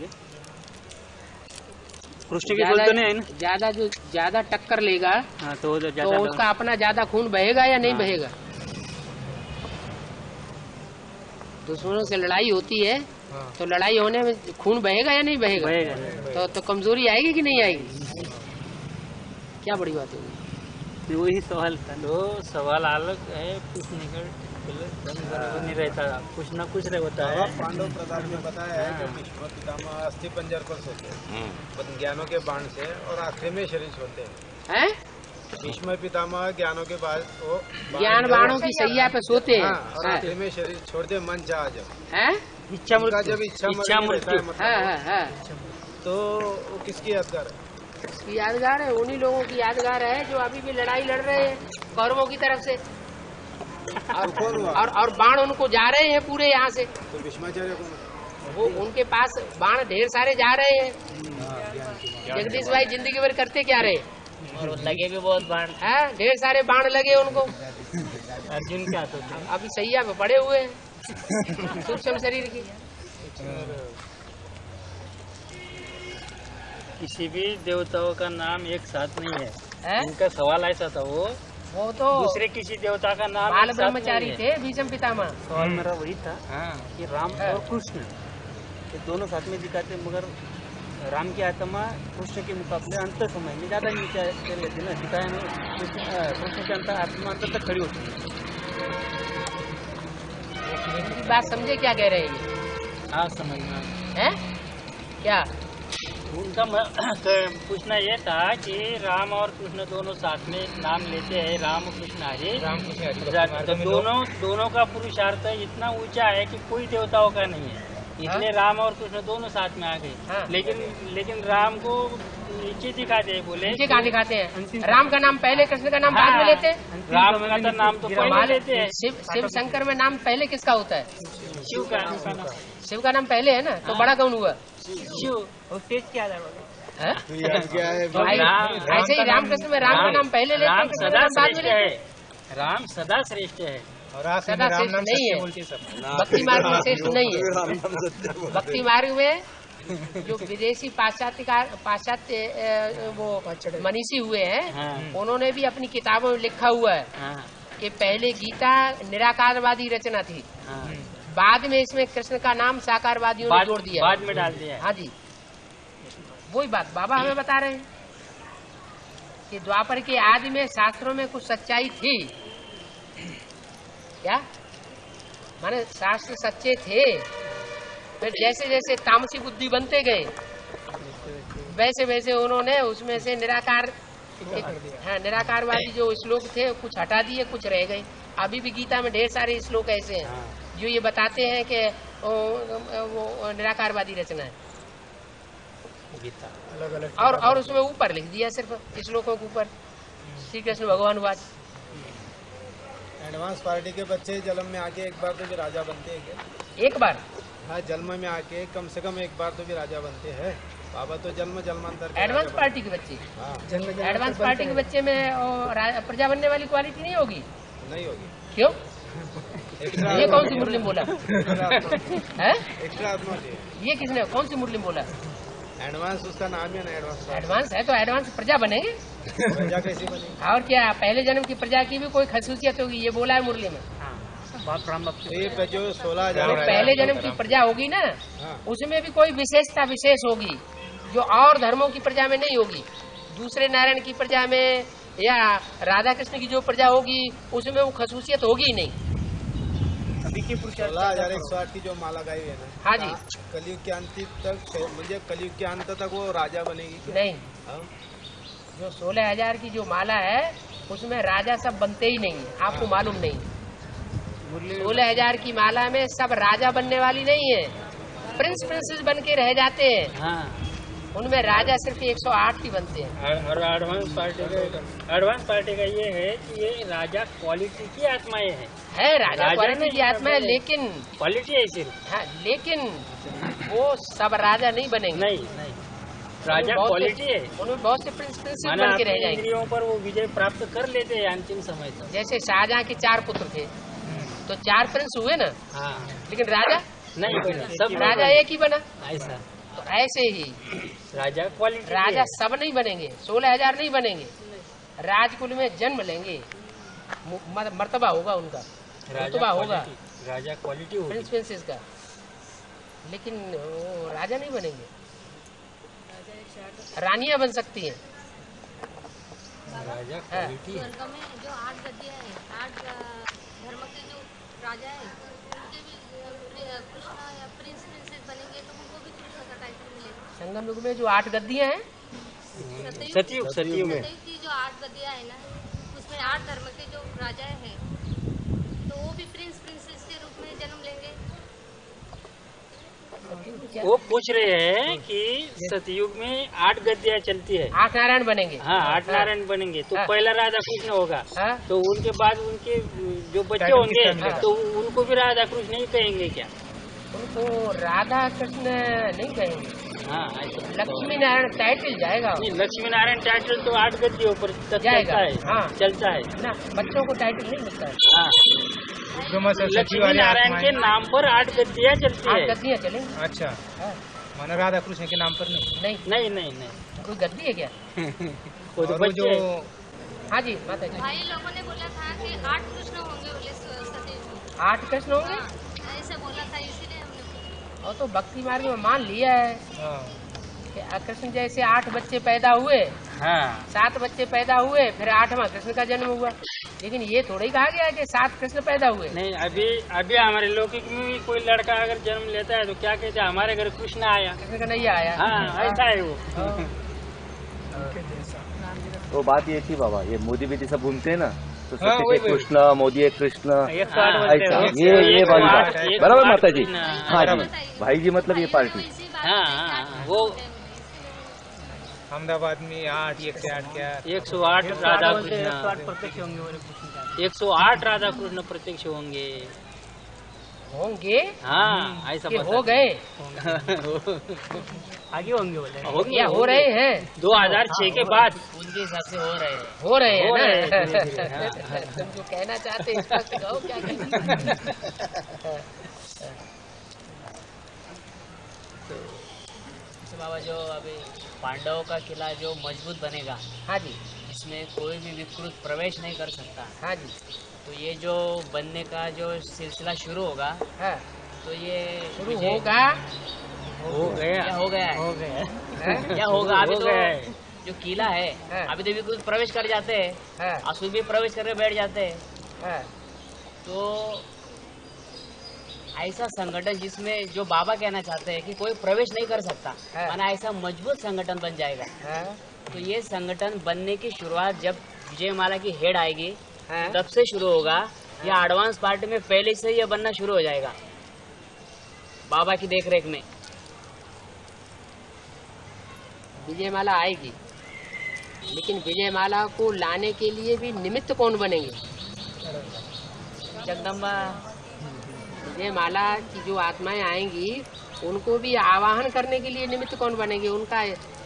कृष्ण की सोच तो नहीं है ना, ज्यादा जो ज्यादा टक्कर लेगा। हाँ, तो उसका अपना ज्यादा खून बहेगा या नहीं बहेगा? दुश्मनों से लड़ाई होती है तो लड़ाई होने में खून बहेगा या नहीं बहेगा? तो कमजोरी आएगी कि नहीं आएगी? क्या बड़ी बात होगी? वही सवाल था। तो सवाल अलग है, कुछ नहीं रहता, कुछ ना कुछ होता है। पांडव प्रदान में बताया है कि भीष्म पितामह अस्थि पंजर पर सोते हैं ज्ञानों के बाण से, और आखिरी में शरीर छोड़ते हैं। भीष्म पितामह ज्ञानों के बाद वो ज्ञान बाणों की सैया पे सोते हैं, और आखिरी में शरीर छोड़ते मन चाह जब इच्छा जब इच्छा मृत्यु, तो वो किसकी यादगार है? की यादगार है, उन्हीं लोगों की यादगार है जो अभी भी लड़ाई लड़ रहे हैं कौरवों की तरफ से, और बाण उनको जा रहे हैं पूरे यहाँ से। तो भीष्माचार्य को वो उनके पास बाण ढेर सारे जा रहे हैं। जगदीश भाई जिंदगी भर करते क्या रहे? और लगे भी बहुत बाण है, ढेर सारे बाण लगे उनको। अर्जुन क्या तो अभी सैया पे पड़े हुए हैं सूक्ष्म शरीर की। किसी भी देवताओं का नाम एक साथ नहीं है। उनका सवाल ऐसा था, वो तो दूसरे किसी देवता का नाम बाल ब्रह्मचारी थे भीष्म पितामह। सवाल मेरा वही था कि राम और कृष्ण ये दोनों साथ में दिखाते, मगर राम की आत्मा कृष्ण के मुकाबले अंत समय में ज्यादा नीचे चली जाती ना, दिखाया नहीं। कृष्ण की अंतर आत्मा अंत तक खड़ी होती है। बात समझे क्या कह रहे हैं? हाँ, समझना है क्या? उनका पूछना ये था कि राम और कृष्ण दोनों साथ में नाम लेते हैं, राम कृष्ण हरे। तो दोनों का पुरुषार्थ इतना ऊंचा है कि कोई देवताओं का नहीं है, इसलिए राम और कृष्ण दोनों साथ में आ गए। लेकिन राम को नीचे दिखाते हैं, बोले नीचे कहाँ दिखाते हैं? राम का नाम पहले, कृष्ण का नाम बाद में लेते हैं। राम का नाम तो पहले लेते हैं। शिव शंकर में नाम पहले किसका होता है? शिव का नाम पहले है ना, तो बड़ा कौन हुआ? शिव। तेज क्या है? ऐसे ही रामकृष्ण में राम का नाम पहले लेते हैं, कृष्ण का नाम बाद में लेते हैं। राम सदा श्रेष्ठ है, सदा श्रेष्ठ नहीं है, भक्ति मार्ग में श्रेष्ठ नहीं है। भक्ति मार्ग में जो विदेशी पाश्चात्य वो मनीषी हुए हैं, उन्होंने भी अपनी किताबों में लिखा हुआ है कि पहले गीता निराकारवादी रचना थी, बाद में इसमें कृष्ण का नाम साकारवादियों ने जोड़ दिया, बाद में डाल दिया। हाँ जी, वही बात बाबा हमें बता रहे हैं कि द्वापर के आदि में शास्त्रों में कुछ सच्चाई थी। क्या माने? शास्त्र सच्चे थे, फिर जैसे जैसे तामसी बुद्धि बनते गए वैसे वैसे उन्होंने उसमें से निराकारवादी जो श्लोक थे कुछ हटा दिए, कुछ रह गए। अभी भी गीता में ढेर सारे श्लोक ऐसे हैं जो ये बताते हैं कि वो निराकारवादी रचना है। गीता अलग अलग और उसमें ऊपर लिख दिया सिर्फ श्लोकों के ऊपर श्री कृष्ण भगवान वाद। एडवांस पार्टी के बच्चे जन्म में आके एक बार तो भी राजा बनते हैं क्या? एक बार हाँ, जन्म में आके कम से कम एक बार तो भी राजा बनते हैं। बाबा तो जन्मांतर के एडवांस राजा पार्टी के बच्चे, हाँ, एडवांस पार्टी के बच्चे में प्रजा बनने वाली क्वालिटी नहीं होगी। नहीं होगी। क्यों? एक्स्ट्रा ये कौन सी मुस्लिम बोला है? एक्स्ट्रा आत्मा चाहिए। ये किसने कौन सी मुस्लिम बोला? एडवांस उसका नाम है ना, एडवांस। एडवांस है तो एडवांस प्रजा बनेंगे। प्रजा कैसी बनेगी? और क्या पहले जन्म की प्रजा की भी कोई खसूसियत होगी, ये बोला है मुरली में। तो ये जो 16,000 पहले जन्म की प्रजा होगी ना, हाँ। उसमें भी कोई विशेषता विशेष होगी जो और धर्मों की प्रजा में नहीं होगी। दूसरे नारायण की प्रजा में या राधा कृष्ण की जो प्रजा होगी उसमें वो खसूसियत होगी ही नहीं। अभी की 16,108 की जो माला गाई है ना, हाँ जी, कलयुग के अंत तक, मुझे कलयुग के अंत तक वो राजा बनेगी क्या? नहीं, हाँ? जो 16,000 की जो माला है उसमें राजा सब बनते ही नहीं, आपको मालूम नहीं। 16,000 की माला में सब राजा बनने वाली नहीं है, प्रिंस प्रिंसेस बन के रह जाते हैं। हाँ, उनमें राजा सिर्फ 108 ही बनते हैं। और एडवांस पार्टी का ये है कि ये राजा क्वालिटी की आत्माएं हैं। है राजा क्वालिटी की आत्मा है, लेकिन क्वालिटी है सिर्फ। हाँ, लेकिन वो सब राजा नहीं बनेंगे। नहीं, राजा क्वालिटी है। उनमें बहुत से प्रिंस प्रिंसेस बन के रह जाएंगे। इंद्रियों पर वो विजय प्राप्त कर लेते हैं अंतिम समय तक। जैसे शाहजहां के 4 पुत्र थे तो 4 प्रिंस हुए ना, हाँ, लेकिन राजा नहीं बना, सब राजा एक ही बना। ऐसा तो ऐसे ही राजा क्वालिटी राजा सब नहीं बनेंगे, 16,000 नहीं बनेंगे। राजकुल में जन्म लेंगे, मर्तबा होगा उनका, रुतबा होगा राजा क्वालिटी होगी प्रिंस प्रिंसेस का, लेकिन वो राजा नहीं बनेंगे। रानियां बन सकती हैं। राजा क्वालिटी है। स्वर्ग में जो 8 गद्दियाँ हैं, 8 धर्म के जो राजा है उनके भी कृष्ण या प्रिंस प्रिंसेस बनेंगे तो उनको भी कृष्ण का टाइटल मिलेगा। संगम युग में जो 8 गद्दियां हैं, सतयुग में की जो 8 गद्दियाँ है ना, उसमें 8 धर्म के जो राजा हैं तो वो भी प्रिंस प्रिंसेस के रूप में जन्म लेंगे। वो पूछ रहे हैं कि सतयुग में 8 गद्दियाँ चलती है, 8 नारायण बनेंगे। हाँ, 8 नारायण बनेंगे तो हाँ। पहला राधा कृष्ण होगा। हाँ। तो उनके बाद उनके जो बच्चे होंगे तो उनको भी राधा कृष्ण ही कहेंगे क्या? उनको राधा कृष्ण नहीं कहेंगे। हाँ, लक्ष्मी नारायण टाइटल जाएगा। लक्ष्मी नारायण टाइटल तो 8 गद्दियों पर जाएगा। चलता है। हाँ, चलता है ना, बच्चों को टाइटल नहीं मिलता है। हाँ, लक्ष्मी नारायण के नाम पर 8 गद्दियाँ चलती 8 है। गद्दियां चलेंगी। अच्छा, हाँ। मानो राधा कृष्ण के नाम पर नहीं। नहीं कोई गद्दी है क्या? वो तो और वो बच्चे जो हाँ जी माता जी, भाई लोगों ने बोला था कि 8 कृष्ण होंगे बोले सतीश में। 8 कृष्ण होंगे। हाँ, ऐसे बोला था, इसीलिए हमने पूछा। और तो भक्ति मार्ग में मान लिया है कि कृष्ण जैसे 8 बच्चे पैदा हुए, हाँ, 7 बच्चे पैदा हुए, फिर 8वां कृष्ण का जन्म हुआ। लेकिन ये थोड़ा ही कहा गया है कि 7 कृष्ण पैदा हुए। नहीं, अभी हमारे लौकिक में भी कोई लड़का अगर जन्म लेता है तो क्या कहते हैं, हमारे घर कृष्ण आया, कृष्ण का नहीं आया। हाँ, ऐसा है वो। वो बात ये थी बाबा, ये मोदी भी जैसा घूमते हैं ना, तो हाँ, सत्य वही, के वही। कृष्ण, मोदी है कृष्ण, ऐसा ये वाली बात। 108 बराबर माता जी? कृष्ण, हाँ जी, भाई जी मतलब ये पार्टी। हाँ, वो अहमदाबाद में 8 108 क्या 108 राधा कृष्ण प्रत्यक्ष होंगे, 108 राधा कृष्ण प्रत्यक्ष होंगे। होंगे। हाँ, ऐसा कि हो गए आगे होंगे या हो रहे हैं। 2006 के बाद उनके हिसाब से हो रहे हैं ना। हाँ। तुम जो कहना चाहते हैं स्पष्ट कहो, क्या कहना। बाबा जो अभी पांडवों का किला जो मजबूत बनेगा, हाँ जी, इसमें कोई भी विकृत प्रवेश नहीं कर सकता। हाँ जी, तो ये जो बनने का जो सिलसिला शुरू होगा, हाँ, तो ये शुरू होगा, हो गया, या हो गया है, हो गया, या होगा। अभी हो तो गया है। जो किला है, हाँ। अभी तो विकृत प्रवेश कर जाते हैं, हाँ, असुर भी प्रवेश करके बैठ जाते हैं। हाँ, तो ऐसा संगठन जिसमें जो बाबा कहना चाहते हैं कि कोई प्रवेश नहीं कर सकता, हाँ। माना ऐसा मजबूत संगठन बन जाएगा। हाँ, तो ये संगठन बनने की शुरुआत जब विजयमाला की हेड आएगी हाँ। तब से शुरू होगा, या एडवांस पार्टी में पहले से ये बनना शुरू हो जाएगा बाबा की देखरेख में। विजयमाला आएगी, लेकिन विजयमाला को लाने के लिए भी निमित्त कौन बनेंगे? जगदम्बा। विजयमाला की जो आत्माएं आएंगी उनको भी आवाहन करने के लिए निमित्त कौन बनेंगे?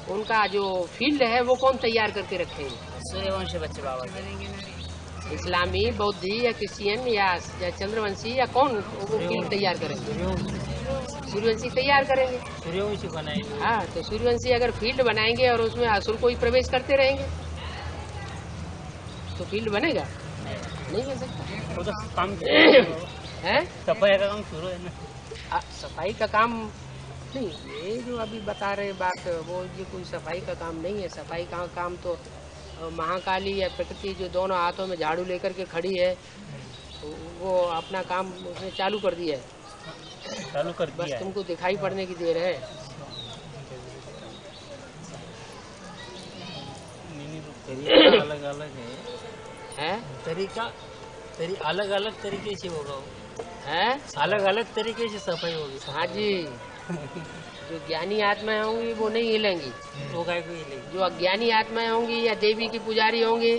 उनका जो फील्ड है वो कौन तैयार करके रखेंगे? सूर्यवंशी बच्चे बाबा। इस्लामी, बौद्धी या क्रिश्चियन या चंद्रवंशी या कौन वो फील्ड तैयार करेंगे? सूर्यवंशी तैयार करेंगे। सूर्यवंशी बनाएंगे। हाँ, तो सूर्यवंशी अगर फील्ड बनाएंगे और उसमें असुर को ही प्रवेश करते रहेंगे तो फील्ड बनेगा? नहीं बन सकता। वो तो काम है, सफाई का काम शुरू है ना। सफाई का काम नहीं, ये जो अभी बता रहे बात वो ये कोई सफाई का काम नहीं है। सफाई का काम तो महाकाली या प्रकृति जो दोनों हाथों में झाड़ू लेकर के खड़ी है वो अपना काम उसने चालू कर दिया है, चालू कर दिया बस है। तुमको दिखाई पड़ने की देर है। तरीका अलग अलग है? तरीका अलग अलग तरीके से होगा वो, है अलग अलग तरीके से सफाई होगी। हाँ जी। जो ज्ञानी आत्माएं होंगी वो नहीं हिलेंगी, वो काय को हिलेगी। जो अज्ञानी आत्माएं होंगी या देवी की पुजारी होंगे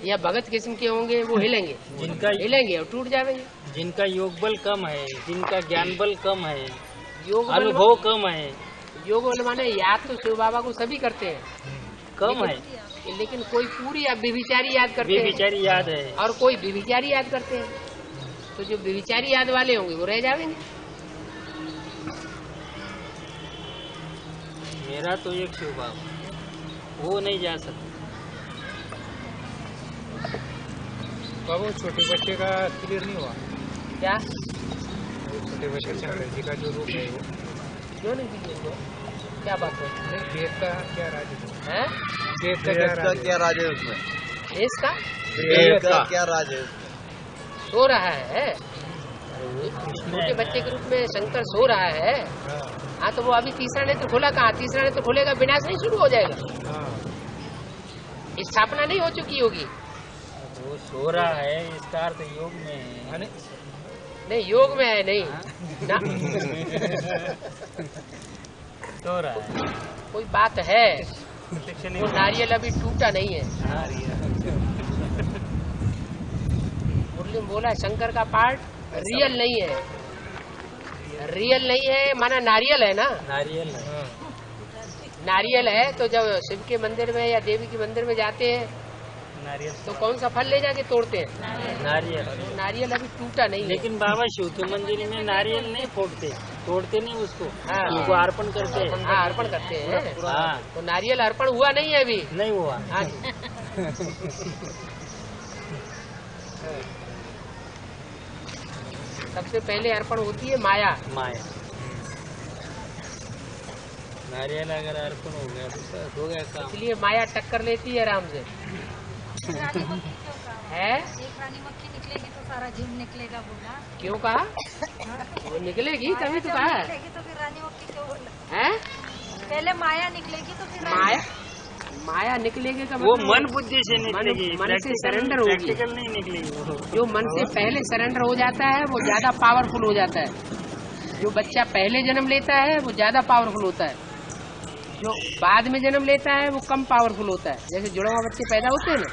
या भगत किस्म के होंगे वो हिलेंगे, जिनका हिलेंगे और टूट जाएंगे। जिनका योग बल कम है, जिनका ज्ञान बल कम है, योग बल अनुभव कम है, योग बल माने याद तो शिव बाबा को सभी करते हैं, कम है, लेकिन कोई पूरी व्यभिचारी याद करते हैं, बेचारी याद है, और कोई व्यभिचारी याद करते हैं। तो जो व्यभिचारी याद वाले होंगे वो रह जाएंगे। मेरा तो एक शिव बाबा, वो नहीं जा सकता। बाबू छोटे बच्चे का क्लियर नहीं हुआ क्या? छोटे बच्चे शंकर जी का जो रूप है वो क्यों नहीं क्लियर हुआ? क्या बात है? वेद का क्या राज है? वेद का क्या राज है उसमें? देश का वेद का क्या राज है? सो रहा है, छोटे बच्चे के रूप में शंकर सो रहा है। हाँ, तो वो अभी तीसरा नेत्र खोला कहाँ? तीसरा नेत्र खोलेगा विनाश नहीं शुरू हो जाएगा, स्थापना नहीं हो चुकी होगी। वो सो रहा है, इसका अर्थ योग में है। नहीं, योग में है नहीं ना। सो रहा है, कोई बात है, वो नारियल अभी टूटा नहीं है। मुरली में बोला शंकर का पार्ट रियल नहीं है, रियल नहीं है माना नारियल है ना, नारियल है। नारियल है। तो जब शिव के मंदिर में या देवी के मंदिर में जाते हैं नारियल तो कौन सा फल ले जाके तोड़ते हैं? नारियल। नारियल अभी टूटा नहीं है। लेकिन बाबा शिव के मंदिर में नारियल नहीं फोड़ते, तोड़ते नहीं उसको, हाँ, उसको अर्पण करते हैं। हाँ, अर्पण करते हैं। हाँ, तो नारियल अर्पण हुआ नहीं है अभी, नहीं हुआ। हाँ। सबसे पहले अर्पण होती है माया। माया। नारियल अगर अर्पण हो गया तो बस हो गया काम। इसलिए माया टक्कर लेती है राम से। है? एक रानी मक्खी निकलेगी तो सारा झुंड निकलेगा बोला। क्यों कहा? वो निकलेगी तभी तो कहा है। निकलेगी तो फिर रानी मक्खी क्यों बोला? है? पहले माया निकलेगी तो फिर माया निकलेगी का वो मतलब मन बुद्धि से निकलेगी, मन से सरेंडर होगी। प्रैक्टिकल नहीं निकलेगी वो। जो मन से पहले सरेंडर हो जाता है वो ज्यादा पावरफुल हो जाता है। जो बच्चा पहले जन्म लेता है वो ज्यादा पावरफुल होता है, जो बाद में जन्म लेता है वो कम पावरफुल होता है। जैसे जुड़वा बच्चे पैदा होते हैं ना,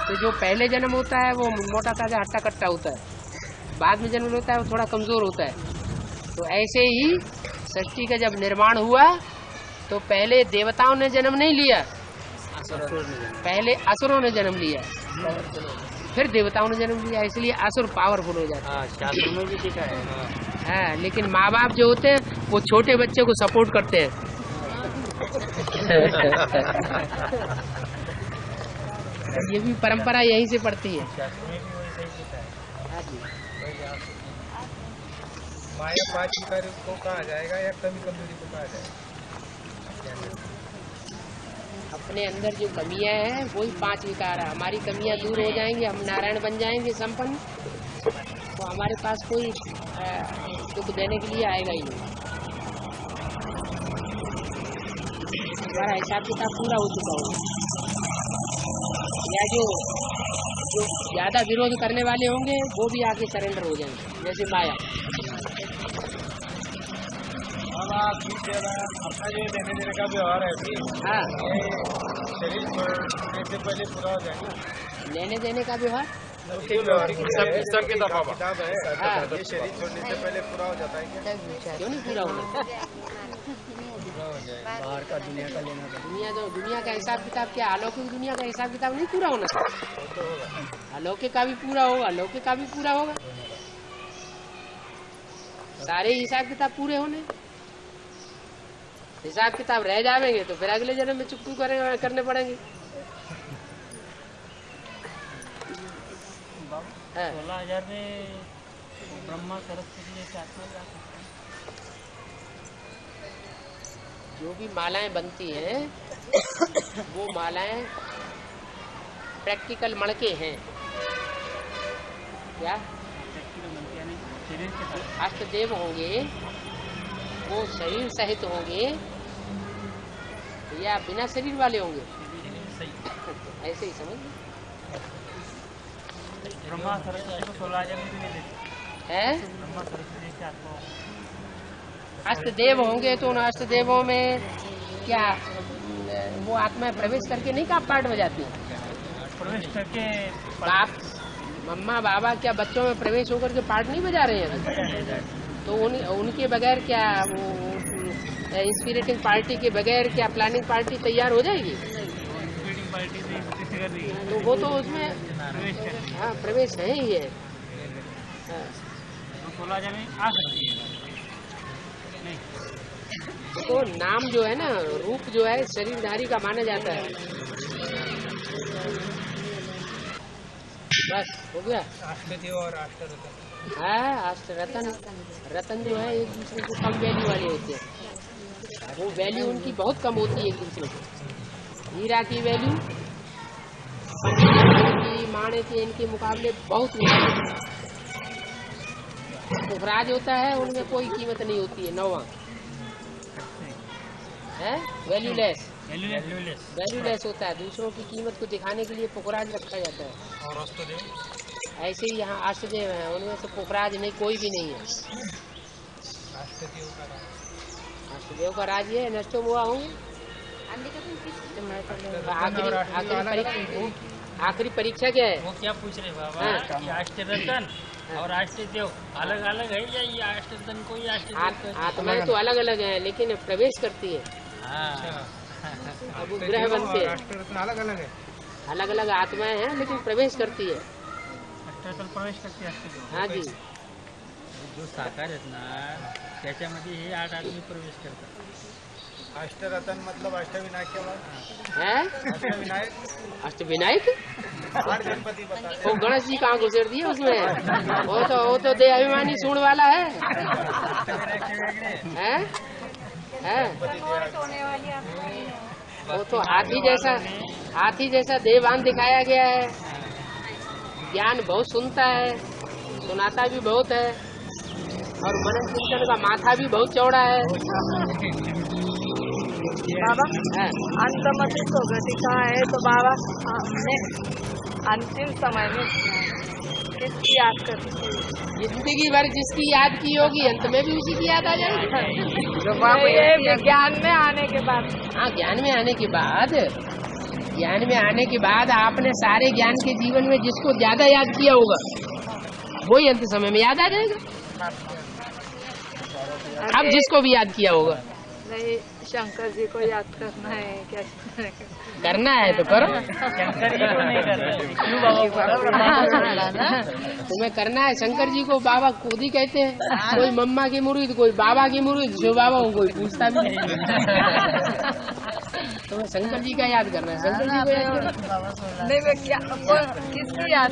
तो जो पहले जन्म होता है वो मोटा ताजा हट्टा कट्टा होता है, बाद में जन्म लेता है वो थोड़ा कमजोर होता है। तो ऐसे ही सृष्टि का जब निर्माण हुआ तो पहले देवताओं ने जन्म नहीं लिया, पहले असुरों ने जन्म लिया, फिर देवताओं ने जन्म लिया, इसलिए असुर पावरफुल हो जाता है। शास्त्रों में भी लिखा है। हाँ, लेकिन माँ बाप जो होते हैं वो छोटे बच्चे को सपोर्ट करते हैं। ये भी परंपरा यहीं से पड़ती है। माया 5 विकार को कहा जाएगा या कमी कमजोरी को कहा जाएगा? अपने अंदर जो कमियां हैं वही 5 विकार है। हमारी कमियां दूर हो जाएंगी, हम नारायण बन जाएंगे संपन्न, तो हमारे पास कोई दुख देने के लिए आएगा ही नहीं। हमारा हिसाब किताब पूरा हो चुका होगा। या जो ज्यादा विरोध करने वाले होंगे वो भी आके सरेंडर हो जाएंगे, जैसे माया। अपना ये लेने देने का व्यवहार है अभी, हाँ, शरीर छोड़ने से पहले पूरा हो जाएगा। लेने देने का व्यवहार सब किताब है, ये शरीर छोड़ने से पहले पूरा हो जाता है क्या? क्यों नहीं पूरा होना? बाहर का दुनिया का लेना था। दुनिया का हिसाब किताब क्या, अलौकिक दुनिया का हिसाब किताब नहीं पूरा होना? अलौकिक का भी पूरा होगा, अलौकिक का भी पूरा होगा। सारे हिसाब किताब पूरे होने, हिसाब किताब रह जाएंगे तो फिर अगले जन्म में चुकतू करने पड़ेंगे। 16,000 में ब्रह्मा सरस्वती जैसे आत्मा भी आ सकता है। जो भी मालाएं बनती हैं वो मालाएं प्रैक्टिकल मणके हैं क्या? अष्टदेव होंगे, वो शरीर सहित होंगे या बिना शरीर वाले होंगे? ऐसे ही समझ ब्रह्मा सरस्वती को 16,000 में भी ले लेते हैं। ब्रह्मा सरस्वती जैसे आत्मा अष्टदेव होंगे तो उन अष्टदेवों में क्या वो आत्माएं प्रवेश करके नहीं का पाठ बजाती हैं? प्रवेश करके बाप मम्मा बाबा क्या बच्चों में प्रवेश होकर के पाठ नहीं बजा रहे हैं? तो उनके बगैर क्या वो इंस्पिरेटिंग पार्टी के बगैर क्या प्लानिंग पार्टी तैयार हो जाएगी? तो वो तो उसमें हाँ प्रवेश है ही है। 16,000 में आ सकती है। तो नाम जो है ना, रूप जो है शरीरधारी का माना जाता है। बस हो गया। अष्टदेव और अष्टरत्न। हाँ अष्टरत्न, रतन जो है एक दूसरे को कम वैल्यू वाले होते हैं, वो वैल्यू उनकी बहुत कम होती है एक दूसरे को। हीरा की वैल्यू की माने की इनके मुकाबले बहुत पुखराज होता है, उनमें कोई कीमत नहीं होती है। 9वां है वैल्यूलेस होता है, दूसरों की कीमत को दिखाने के लिए पुखराज रखा जाता है। और अष्टदेव ऐसे ही यहाँ अष्टदेव है, उनमें से पुखराज नहीं कोई भी नहीं है। अष्टदेव का राज है नष्टो मुआ होंगे। आखिरी परीक्षा क्या है? वो क्या पूछ रहे बाबा कि अष्टरत्न और अष्टदेव अलग अलग है या ये अष्टरत्न को आत्माएं तो अलग अलग है लेकिन प्रवेश करती है। अब ग्रह बनते हैं, अलग अलग है, अलग अलग आत्माएं हैं लेकिन प्रवेश करती है। अष्टरत्न प्रवेश करते हैं। हाँ जी, जो साकार आहेत ना त्याच्यामध्ये हे 8 आदमी प्रवेश करतात। अष्टरत्न मतलब अष्टविनायक के बाद है अष्टविनायक। 8 गणपति बताते वो गणेश जी कहाँ घुसेड़ दिए उसमें? वो तो दे अभिमानी सूंड वाला है। वो तो हाथी जैसा देवान दिखाया गया है। ज्ञान बहुत सुनता है, सुनाता भी बहुत है, और मनन चिंतन का माथा भी बहुत चौड़ा है। बाबा अंतमति सोगति कहाँ है? तो बाबा हमने अंतिम समय में किसकी याद करती? जिंदगी भर जिसकी याद की होगी अंत में भी उसी की याद आ जाएगी। जो बाबा ये ज्ञान में आने के बाद, हाँ ज्ञान में आने के बाद आपने सारे ज्ञान के जीवन में जिसको ज्यादा याद किया होगा वही अंत समय में याद आ जाएगा। अब जिसको भी याद किया होगा। नहीं, शंकर जी को याद करना है क्या? करना है तो करो। शंकर जी को नहीं करना, तुम्हें करना है। शंकर जी को बाबा खुद ही कहते हैं, कोई मम्मा की मुरीद, कोई बाबा की मुरीद, जो बाबा को कोई पूछता भी नहीं। तुम्हें शंकर जी का याद करना है, शंकर जी को याद करना। नहीं मैं क्या किसकी याद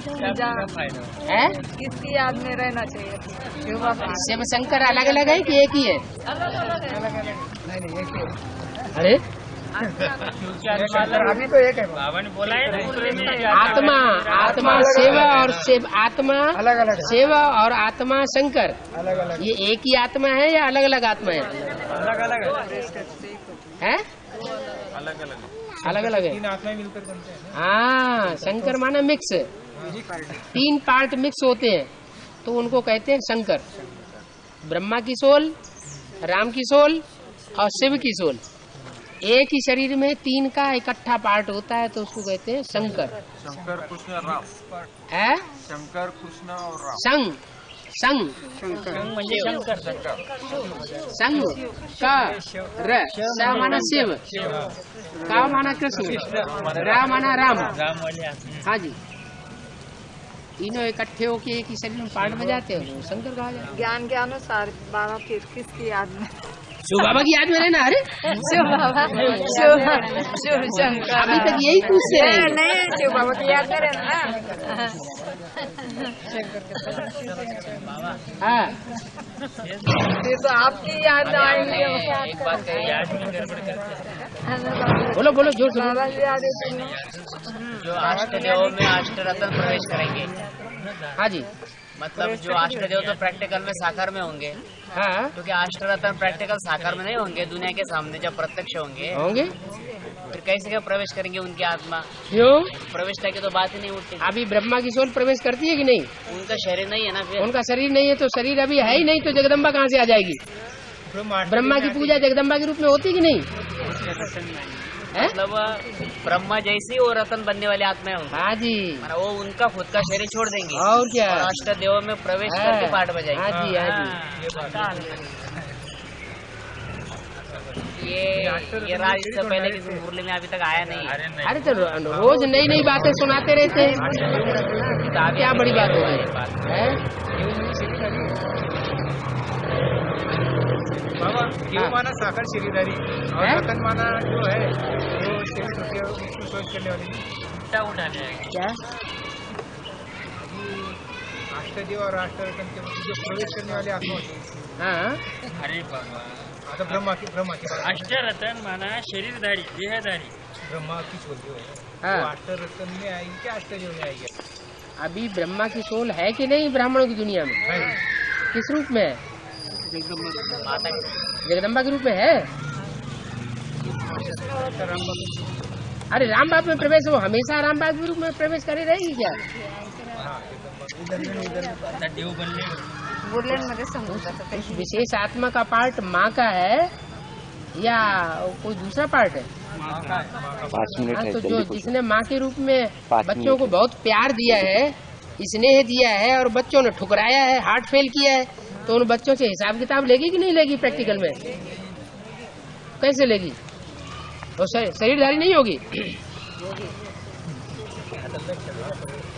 है? किसकी याद में रहना चाहिए? शिव शंकर अलग अलग है कि एक ही है? नहीं एक ही। अरे अभी तो एक है बाबा ने बोला है आत्मा शिव और शिव आत्मा अलग अलग, शिव और आत्मा शंकर अलग अलग, ये एक ही आत्मा है या अलग अलग आत्मा है? अलग अलग है, अलग अलग है। 3 आत्माएं मिलकर बनते हैं। हाँ शंकर माना मिक्स, 3 पार्ट मिक्स होते हैं तो उनको कहते हैं शंकर। ब्रह्मा की सोल, राम की सोल और शिव की सोल, एक ही शरीर में 3 का इकट्ठा पार्ट होता है तो उसको कहते हैं शंकर। शंकर कृष्ण राम है शंकर कृष्ण और राम। संग संग संग का र सा माना शिव, का माना कृष्ण, रा माना राम। हाँ जी, तीनों इकट्ठे होके एक ही शरीर में पार्ट बजाते हैं, शंकर कहा जाता है। ज्ञान के अनुसार बाबा फिर किसकी याद में? शिव बाबा की याद में रहना। अरे शिव बाबा, शिव शंकर, अभी तक यही पूछते रहे। नहीं, शिव बाबा की याद में रहना। हाँ, फिर तो आपकी याद आएंगे। एक बात बोलो बोलो जोर से। बाबा की याद है जो अष्टदेव में अष्टरत्न प्रवेश करेंगे। हाँ जी, मतलब जो अष्टदेव तो प्रैक्टिकल में साकार में होंगे। हाँ, क्योंकि अष्टरत्न प्रैक्टिकल साकार में नहीं होंगे, दुनिया के सामने जब प्रत्यक्ष होंगे फिर कैसे क्या प्रवेश करेंगे उनकी आत्मा? क्यों? प्रवेशता की तो बात ही नहीं उठती। अभी ब्रह्मा की सोल प्रवेश करती है कि नहीं? उनका शरीर नहीं है ना, फिर उनका शरीर नहीं है तो शरीर अभी है ही नहीं, तो जगदम्बा कहाँ से आ जाएगी? ब्रह्मा की पूजा जगदम्बा के रूप में होती कि नहीं? मतलब ब्रह्मा जैसी वो रतन बनने वाली आत्मा है। हाँ जी, वो उनका खुद का शरीर छोड़ देंगे और क्या, अष्टदेव में प्रवेश करके पाठ बजाएंगे। हाँ जी, हाँ जी। ये राज इससे पहले किसी मुरली में अभी तक आया नहीं। अरे तो रोज नई नई बातें सुनाते रहते हैं, क्या बड़ी बात हो गई? बाबा देव माना साकार शरीरधारी और रतन माना जो है वो शरीर होती है उसको सोच करने वाली उठाने क्या अष्टदेव और अष्टरतन के जो प्रवेश करने वाली आत्मा होती है। हाँ, अरे बाबा, तो ब्रह्मा की अष्टरत्न माना शरीरधारी, देहधारी। ब्रह्मा की सोल जो है हाँ, वो अष्टरतन में आएगी क्या अष्टदेव में आएगी? अभी ब्रह्मा की सोल है कि नहीं ब्राह्मणों की दुनिया में? किस रूप में है? जगदम्बा के रूप में है। अरे राम बाप में प्रवेश, वो हमेशा राम बाप के रूप में प्रवेश करे रहेगी क्या? विशेष आत्मा का पार्ट माँ का है या कोई दूसरा पार्ट है? 5 मिनट है, तो जल्दी जो पूछो। जिसने माँ के रूप में 5 बच्चों को बहुत प्यार दिया है, स्नेह दिया है और बच्चों ने ठुकराया है, हार्ट फेल किया है, तो उन बच्चों से हिसाब किताब लेगी कि नहीं लेगी? प्रैक्टिकल में कैसे लेगी? वो शरीरधारी नहीं होगी।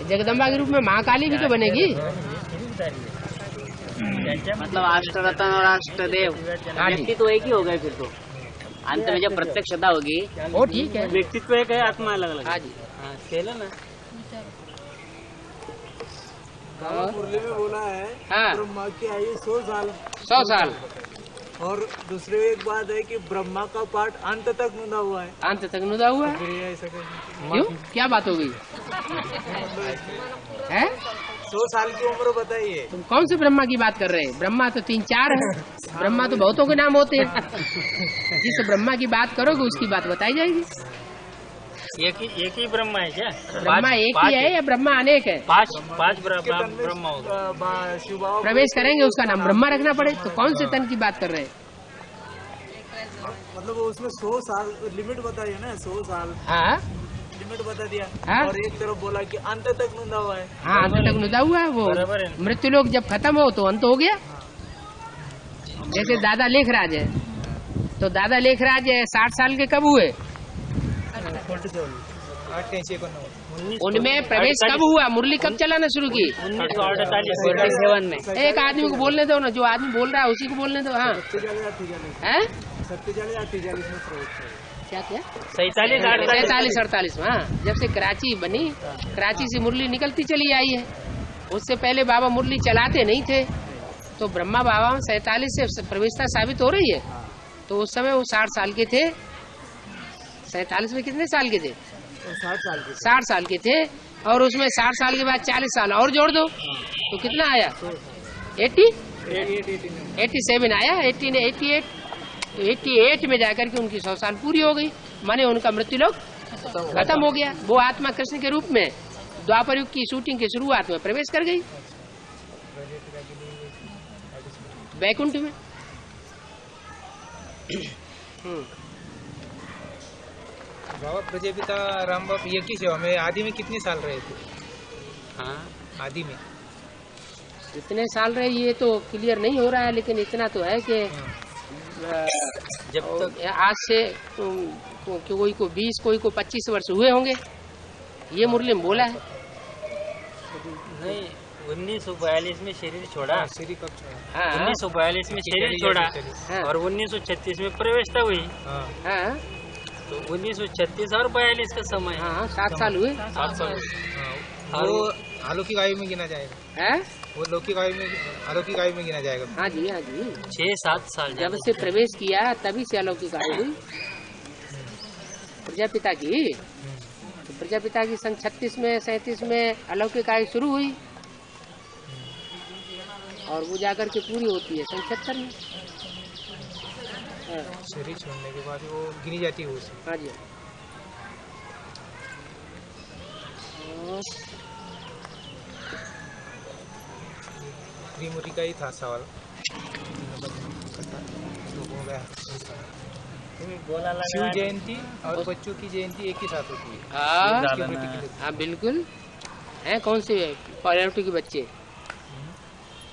जगदम्बा के रूप में महाकाली भी तो बनेगी। मतलब अष्टरत्न और अष्टदेव व्यक्ति तो एक ही हो गए फिर तो अंत में जब प्रत्यक्षता होगी। वो ठीक है, व्यक्तित्व एक है, आत्मा अलग अलग। हाँ जी, चलो ना। मुरली में बोला है हाँ, ब्रह्मा की आयु 100 साल 100 साल। और दूसरी एक बात है कि ब्रह्मा का पाठ अंत तक नुदा हुआ है। अंत तक नुदा हुआ है? फिर ये ऐसा कैसे? क्यों, क्या बात हो गई है? 100 साल की उम्र बताइए। तुम कौन से ब्रह्मा की बात कर रहे हैं? ब्रह्मा तो 3-4 है, ब्रह्मा तो बहुतों के नाम होते हैं। जिस ब्रह्मा की बात करोगे उसकी बात बताई जाएगी। एक ही ब्रह्मा है क्या? ब्रह्मा एक ही है या ब्रह्मा अनेक है? 5 ब्रह्मा होगा। प्रवेश करेंगे उसका नाम ब्रह्मा रखना पड़े, तो कौन से तन की बात कर रहे हैं? मतलब उसमें 100 साल लिमिट बताइए ना, 100 साल हाँ, लिमिट बता दिया। हाँ? और एक तरफ बोला कि अंत तक नुदा हुआ है। हाँ, अंत तक नुदा हुआ है। वो मृत्यु लोग जब खत्म हो तो अंत हो गया। जैसे दादा लेखराज है, तो दादा लेखराज 60 साल के कब हुए? 88 उनमें प्रवेश कब हुआ? मुरली कब चलाना शुरू की? 1947 में। एक आदमी को बोलने दो ना, जो आदमी बोल रहा है उसी को बोलने दो। हाँ, 47-48 में प्रवेश क्या क्या 47-48 में। हाँ, जब से कराची बनी, कराची से मुरली निकलती चली आई है। उससे पहले बाबा मुरली चलाते नहीं थे, तो ब्रह्मा बाबा में 47 से प्रवेशता साबित हो रही है। तो उस समय वो 60 साल के थे। 47 में कितने साल के थे? 60 साल के थे। और उसमें 60 साल के बाद 40 साल और जोड़ दो तो कितना आया? 87 आया। 80 ने 88, तो 88 में जाकर के उनकी 100 साल पूरी हो गई, माने उनका मृत्यु लोक खत्म हो गया। वो आत्मा कृष्ण के रूप में द्वापर युग की शूटिंग की शुरुआत में प्रवेश कर गई वैकुंठ में। बाबा प्रजापिता राम बाप एक ही सेवा में आदि में कितने साल रहे थे? हाँ, आदि में इतने साल रहे ये तो क्लियर नहीं हो रहा है, लेकिन इतना तो है कि जब तक आज से कोई को 20 कोई को 25 वर्ष हुए होंगे, ये मुरली में बोला है। नहीं, 1942 में शरीर छोड़ा, शरीर कब छोड़ा? हाँ, 1942 में शरीर छोड़ा और 1936 में प्रवेशता हुई। हाँ, तो 1936 और 42 का समय। हाँ, 7 साल हुए। 7 साल। वो अलौकिक आयु में गिना जाएगा? है वो लौकिक आयु में, अलौकिक आयु में गिना जाएगा? हाँ जी, हाँ जी, 6-7 साल जब से प्रवेश किया तभी से अलौकिक आयु हुई प्रजापिता की। तो प्रजापिता की सन 36 में 37 में अलौकिक आयु शुरू हुई और वो जाकर के पूरी होती है सन 76 में। शरीर छोड़ने के बाद वो गिनी जाती है उसमें। हाँ जी। त्रिमूर्ति का ही था सवाल। शिव जयंती और बच्चों की जयंती एक ही साथ होती है। हाँ बिल्कुल हैं। कौन से पहलौटी के बच्चे?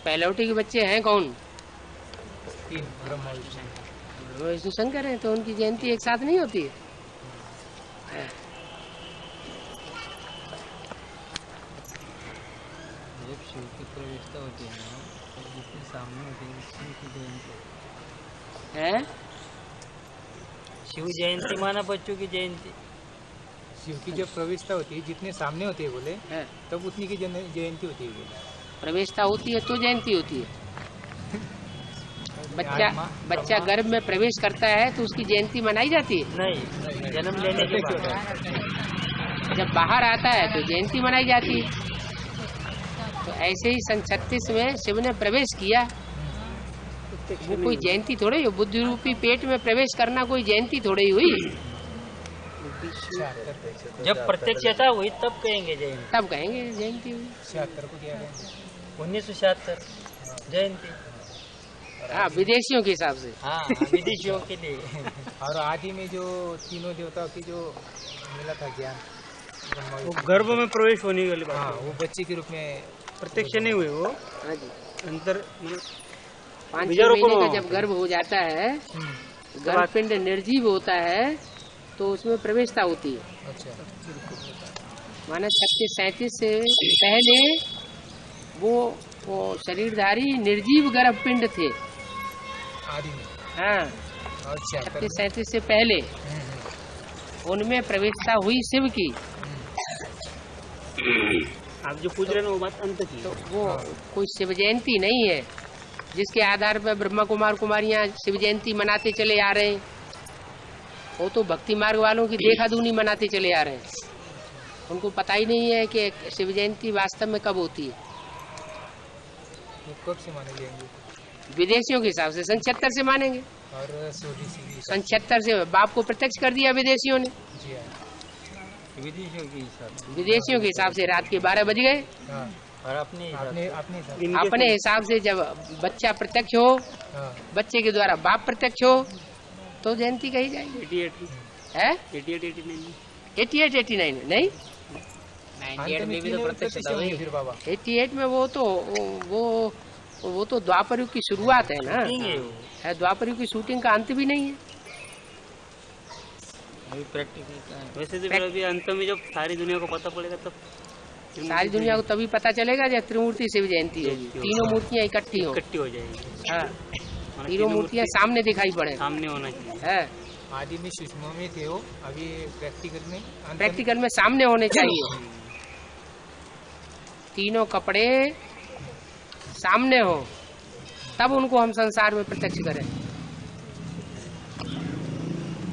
पहलौटी के बच्चे हैं कौन? 3 ब्रह्मा विष्णु शंकर हैं, तो उनकी जयंती एक साथ नहीं होती है। जब शिव की प्रवेशता होती है ना, तो जिसके सामने होती है शिव की जयंती है। शिव जयंती माना बच्चों की जयंती। शिव की जब प्रवेशता होती है, जितने सामने होते हैं बोले, तब उतनी की जयंती होती है बोले। प्रवेशता होती है तो जयंती होती है। बच्चा गर्भ में प्रवेश करता है तो उसकी जयंती मनाई जाती है? नहीं, जन्म लेने के बाद। जब बाहर आता है तो जयंती मनाई जाती है। तो ऐसे ही सन 36 में शिव ने प्रवेश किया, वो कोई जयंती थोड़ी हुई। बुद्धि रूपी पेट में प्रवेश करना कोई जयंती थोड़ी हुई। जब प्रत्यक्षता हुई तब कहेंगे जयंती। तब कहेंगे जयंती हुई। 1976 जयंती। हाँ, विदेशियों के हिसाब से। हाँ, विदेशियों के लिए। और आदि में जो तीनों देवताओं की जो मिला था ज्ञान, वो गर्भ में प्रवेश होने वाली बात। हाँ, वो बच्चे के रूप में प्रत्यक्ष नहीं हुए वो। हाँ जी। अंतर 5-6 महीने का जब गर्भ हो जाता है, गर्भपिंड निर्जीव होता है, तो उसमें प्रवेशता होती है। अच्छा। माना 36-37 से पहले वो शरीरधारी निर्जीव गर्भपिंड थे आदि में। हाँ, 36-37 से पहले उनमें प्रवेशता हुई शिव की। आप जो पूछ रहे हैं वो बात अंत की। तो वो कोई शिव जयंती नहीं है जिसके आधार पर ब्रह्मा कुमार कुमारियां शिव जयंती मनाते चले आ रहे हैं। वो तो भक्ति मार्ग वालों की देखा-दूनी मनाते चले आ रहे हैं। उनको पता ही नहीं है कि शिव जयंती वास्तव में कब होती है। कब से माने जाएंगे? विदेशियों के हिसाब से सन 76 से मानेंगे। और सन 76 से बाप को प्रत्यक्ष कर दिया विदेशियों ने। विदेशियों के हिसाब से रात के 12 बज गए। और अपने हिसाब से जब बच्चा प्रत्यक्ष हो, बच्चे के द्वारा बाप प्रत्यक्ष हो, तो जयंती कही जाएगी। 88-89 नहीं, 98 में भी तो प्रत्यक्ष था भाई। 88 में वो तो द्वापर युग की शुरुआत है ना। है द्वापर युग की शूटिंग का अंत भी नहीं है। अभी प्रैक्टिकल वैसे तो अभी अंत में जब सारी दुनिया को पता पड़ेगा तब। सारी दुनिया को तभी पता चलेगा जब त्रिमूर्ति शिव जयंती होगी। तीनों मूर्तियाँ इकट्ठी हो जाएगी। हाँ, तीनों मूर्तियाँ सामने दिखाई पड़े। सामने होना चाहिए। है आदि में सूक्ष्म में थे वो, अभी प्रैक्टिकल में सामने होने चाहिए। तीनों कपड़े सामने हो, तब उनको हम संसार में प्रत्यक्ष करें।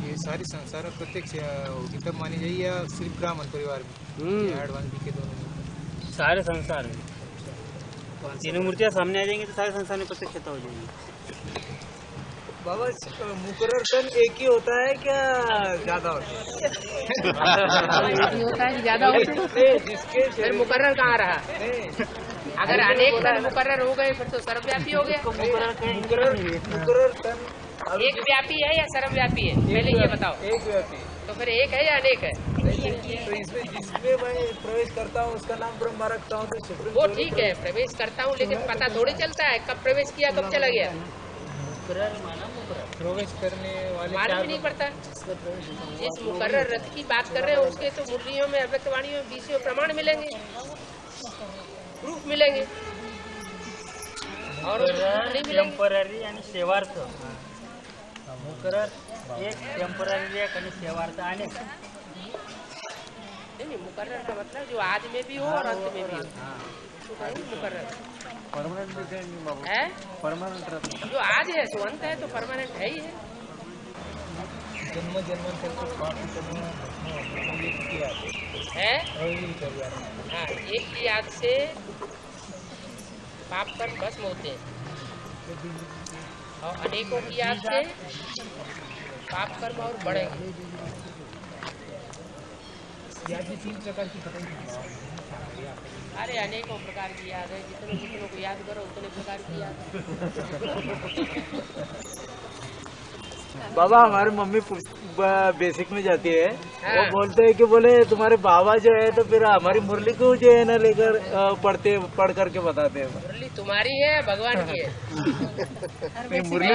ये सारी संसार में प्रत्यक्ष होगी तब मानी जाइए, या सिर्फ ब्राह्मण परिवार में? एडवांस के दोनों सारे संसार में तीनों मूर्तियाँ सामने आ जाएंगी तो सारे संसार में प्रत्यक्षता हो जाएगी। बाबा मुकर्रर तन एक ही होता है क्या ज्यादा होता है? एक ही होता है कि ज्यादा होता है? फिर मुकर्रर कहाँ रहा? अगर अनेक तन मुकर्रर हो गए फिर तो सर्वव्यापी हो गया। मुकर्रर तन एक व्यापी है या सर्वव्यापी है, पहले ये बताओ। एक व्यापी। तो फिर एक है या अनेक है? तो इसमें जिसमें मैं प्रवेश करता हूँ उसका नाम ब्रह्मा रखता हूँ, तो वो ठीक है, प्रवेश करता हूँ, लेकिन पता थोड़ी चलता है कब प्रवेश किया कब चला गया। प्रवेश करने वाले मालूम ही नहीं पड़ता। जिस मुकर्रर रथ की बात कर रहे हैं उसके तो मुरलियों में, अव्यक्त वाणियों में, बीसियों प्रमाण मिलेंगे, प्रूफ मिलेंगे, और नहीं मिलेंगे। टेम्पररी आणि सेवार्थ मुकरर एक, टेम्पररी एक आणि सेवार्थ अनेक। नहीं, मुकर्रर का मतलब जो आज में भी हो और अंत में भी हो, मुकर्रर है। परमानेंट जो आज है तो अंत है, तो परमानेंट है ही है। जन्म जन्मांतर को पाप है। हाँ, एक की याद से पाप कर्म भस्म होते हैं और अनेकों की याद से पाप कर्म और बढ़ेंगे। याद भी 3 प्रकार की खत्म की। अरे अनेकों प्रकार की याद है, जितनों को याद करो उतने प्रकार की याद बाबा हमारी मम्मी बेसिक में जाती है, वो बोलते हैं कि बोले तुम्हारे बाबा जो है तो फिर हमारी मुरली को जो है ना लेकर पढ़ करके बताते हैं। मुरली तुम्हारी है भगवान की है? नहीं, मुरली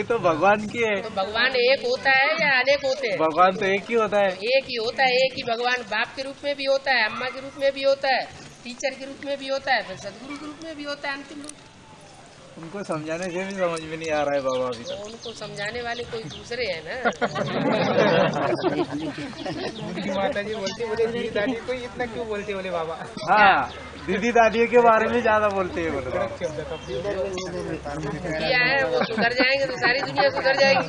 तो भगवान की है। तो भगवान एक होता है या अनेक होते हैं? भगवान तो एक ही होता है। एक ही होता है। एक ही भगवान बाप के रूप में भी होता है, अम्मा के रूप में भी होता है, टीचर के रूप में भी होता है, फिर सदगुरु के रूप में भी होता है, अंतिम रूप। उनको समझाने से भी समझ में नहीं आ रहा है बाबा अभी तक। उनको समझाने वाले कोई दूसरे हैं ना। उनकी माता जी बोलती बोले दीदी दादी को इतना क्यों बोलते बोले बाबा। हाँ, दीदी दादी के बारे में ज्यादा बोलते हैं बोले। किया है वो सुधर जाएंगे तो सारी दुनिया सुधर जाएगी।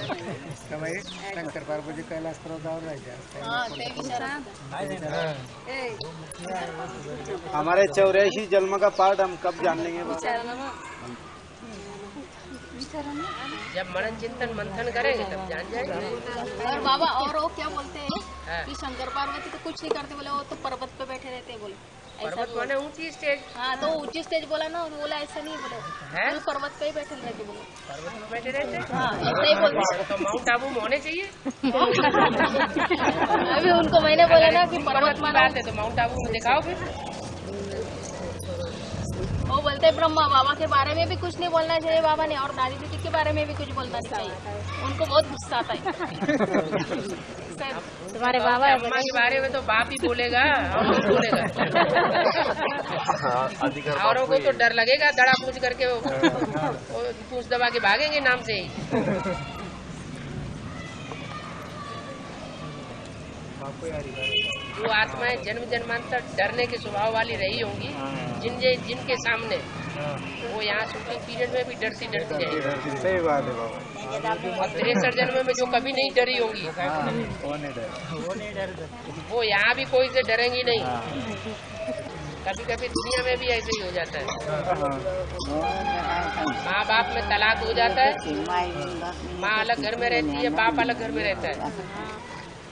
शंकर पार्वती कैलाश हमारे 84 जन्म का पाठ हम कब जान लेंगे? जब मनन चिंतन मंथन करेंगे तब जान जाएंगे। और बाबा और वो क्या बोलते हैं कि शंकर पार्वती तो कुछ नहीं करते, बोले वो तो पर्वत पे बैठे रहते हैं, बोले पर्वत माने ऊंची स्टेज। हाँ, तो ऊंची स्टेज बोला ना, उन्होंने बोला ऐसा नहीं, बोले वो पर्वत पे ही बैठे रहते, बोले पर्वत पे बैठे रहते। हाँ, ऐसा ही बोलते। तो माउंट आबू में होने चाहिए। अभी उनको मैंने बोला ना कि पर्वत माना है तो माउंट आबू में दिखाओ फिर। वो बोलते हैं ब्रह्मा बाबा के बारे में भी कुछ नहीं बोलना चाहिए बाबा ने, और दादी दीदी के बारे में भी कुछ बोलना नहीं चाहिए, उनको बहुत गुस्सा आता है। तुम्हारे बाबा अम्मा के बारे में तो बाप ही बोलेगा और कौन बोलेगा। औरों को तो डर लगेगा, दड़ा पूछ करके वो पूछ दबा के भागेंगे नाम से ही। जो आत्माएं जन्म जन्मांतर डरने के स्वभाव वाली रही होंगी, जिनके सामने वो यहाँ शूटिंग पीरियड में भी डरती रहेगी। सही बात है बाबा। और 63 जन्म में जो कभी नहीं डरी होंगी वो यहाँ भी कोई से डरेंगी नहीं। कभी कभी दुनिया में भी ऐसे ही हो जाता है। माँ बाप में तलाक हो जाता है, माँ अलग घर में रहती है, बाप अलग घर में रहता है,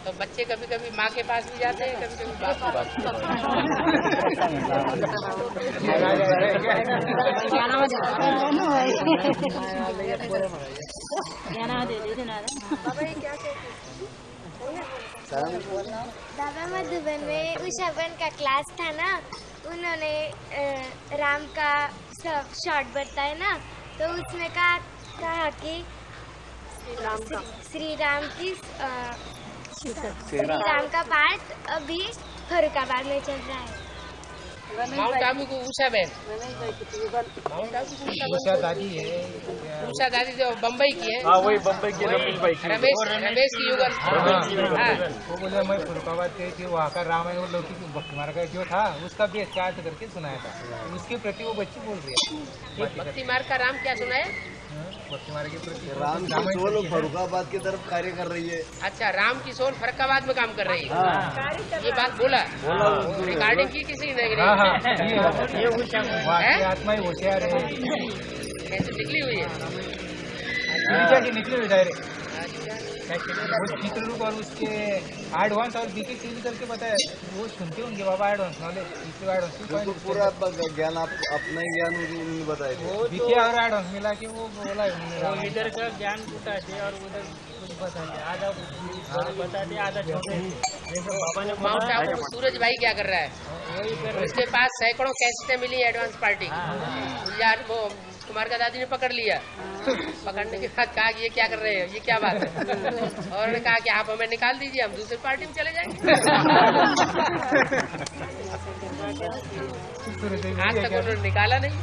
तो बच्चे कभी कभी माँ के पास भी जाते हैं, कभी कभी बाप के पास। दादा मधुबन में उषा बहन का क्लास था ना, उन्होंने राम का शॉर्ट बताया ना, तो उसमें कहा कि श्री राम की श्री राम का पाठ अभी फरुखाबाद में चल रहा है। माउंट आबू को उषा बहन, माउंट आबू को उषा दादी है, उषा दादी जो बम्बई की है। हाँ, वही बम्बई की रमेश भाई की, रमेश की युगल। वो बोले मैं फरुखाबाद गई थी, वहाँ का रामायण वो लौकिक भक्ति मार्ग का जो था उसका भी अच्छा करके सुनाया था, उसके प्रति वो बच्ची बोल रही है। भक्ति मार्ग का राम क्या सुनाया? भक्ति मार्ग के प्रति राम की सोल फरुखाबाद की तरफ कार्य कर रही है। अच्छा, राम की सोल फरुखाबाद में काम कर रही है, ये बात बोला रिकॉर्डिंग की किसी ने? आत्मा ही होशियार है, कैसे निकली हुई है? निकली हुई डायरेक्ट। वो चित्र रूप और उसके एडवांस और बीके फिजिकल के बताया, वो सुनते होंगे बाबा एडवांस नॉलेज, एडवांस पूरा ज्ञान आप अपना ज्ञान उन्होंने बताया वो बीके और एडवांस मिला के वो बोला वो इधर का ज्ञान बताते और उधर कुछ बताते, आधा बताते आधा छोटे। बाबा ने माउंट आबू में सूरज भाई क्या कर रहा है, उसके पास सैकड़ों कैसेटें मिली एडवांस पार्टी की, यार वो कुमार का दादी ने पकड़ लिया, पकड़ने के बाद कहा कि ये क्या कर रहे हैं, ये क्या बात है, और उन्होंने कहा कि आप हमें निकाल दीजिए, हम दूसरी पार्टी में चले जाएंगे। आज तक उन्होंने निकाला नहीं।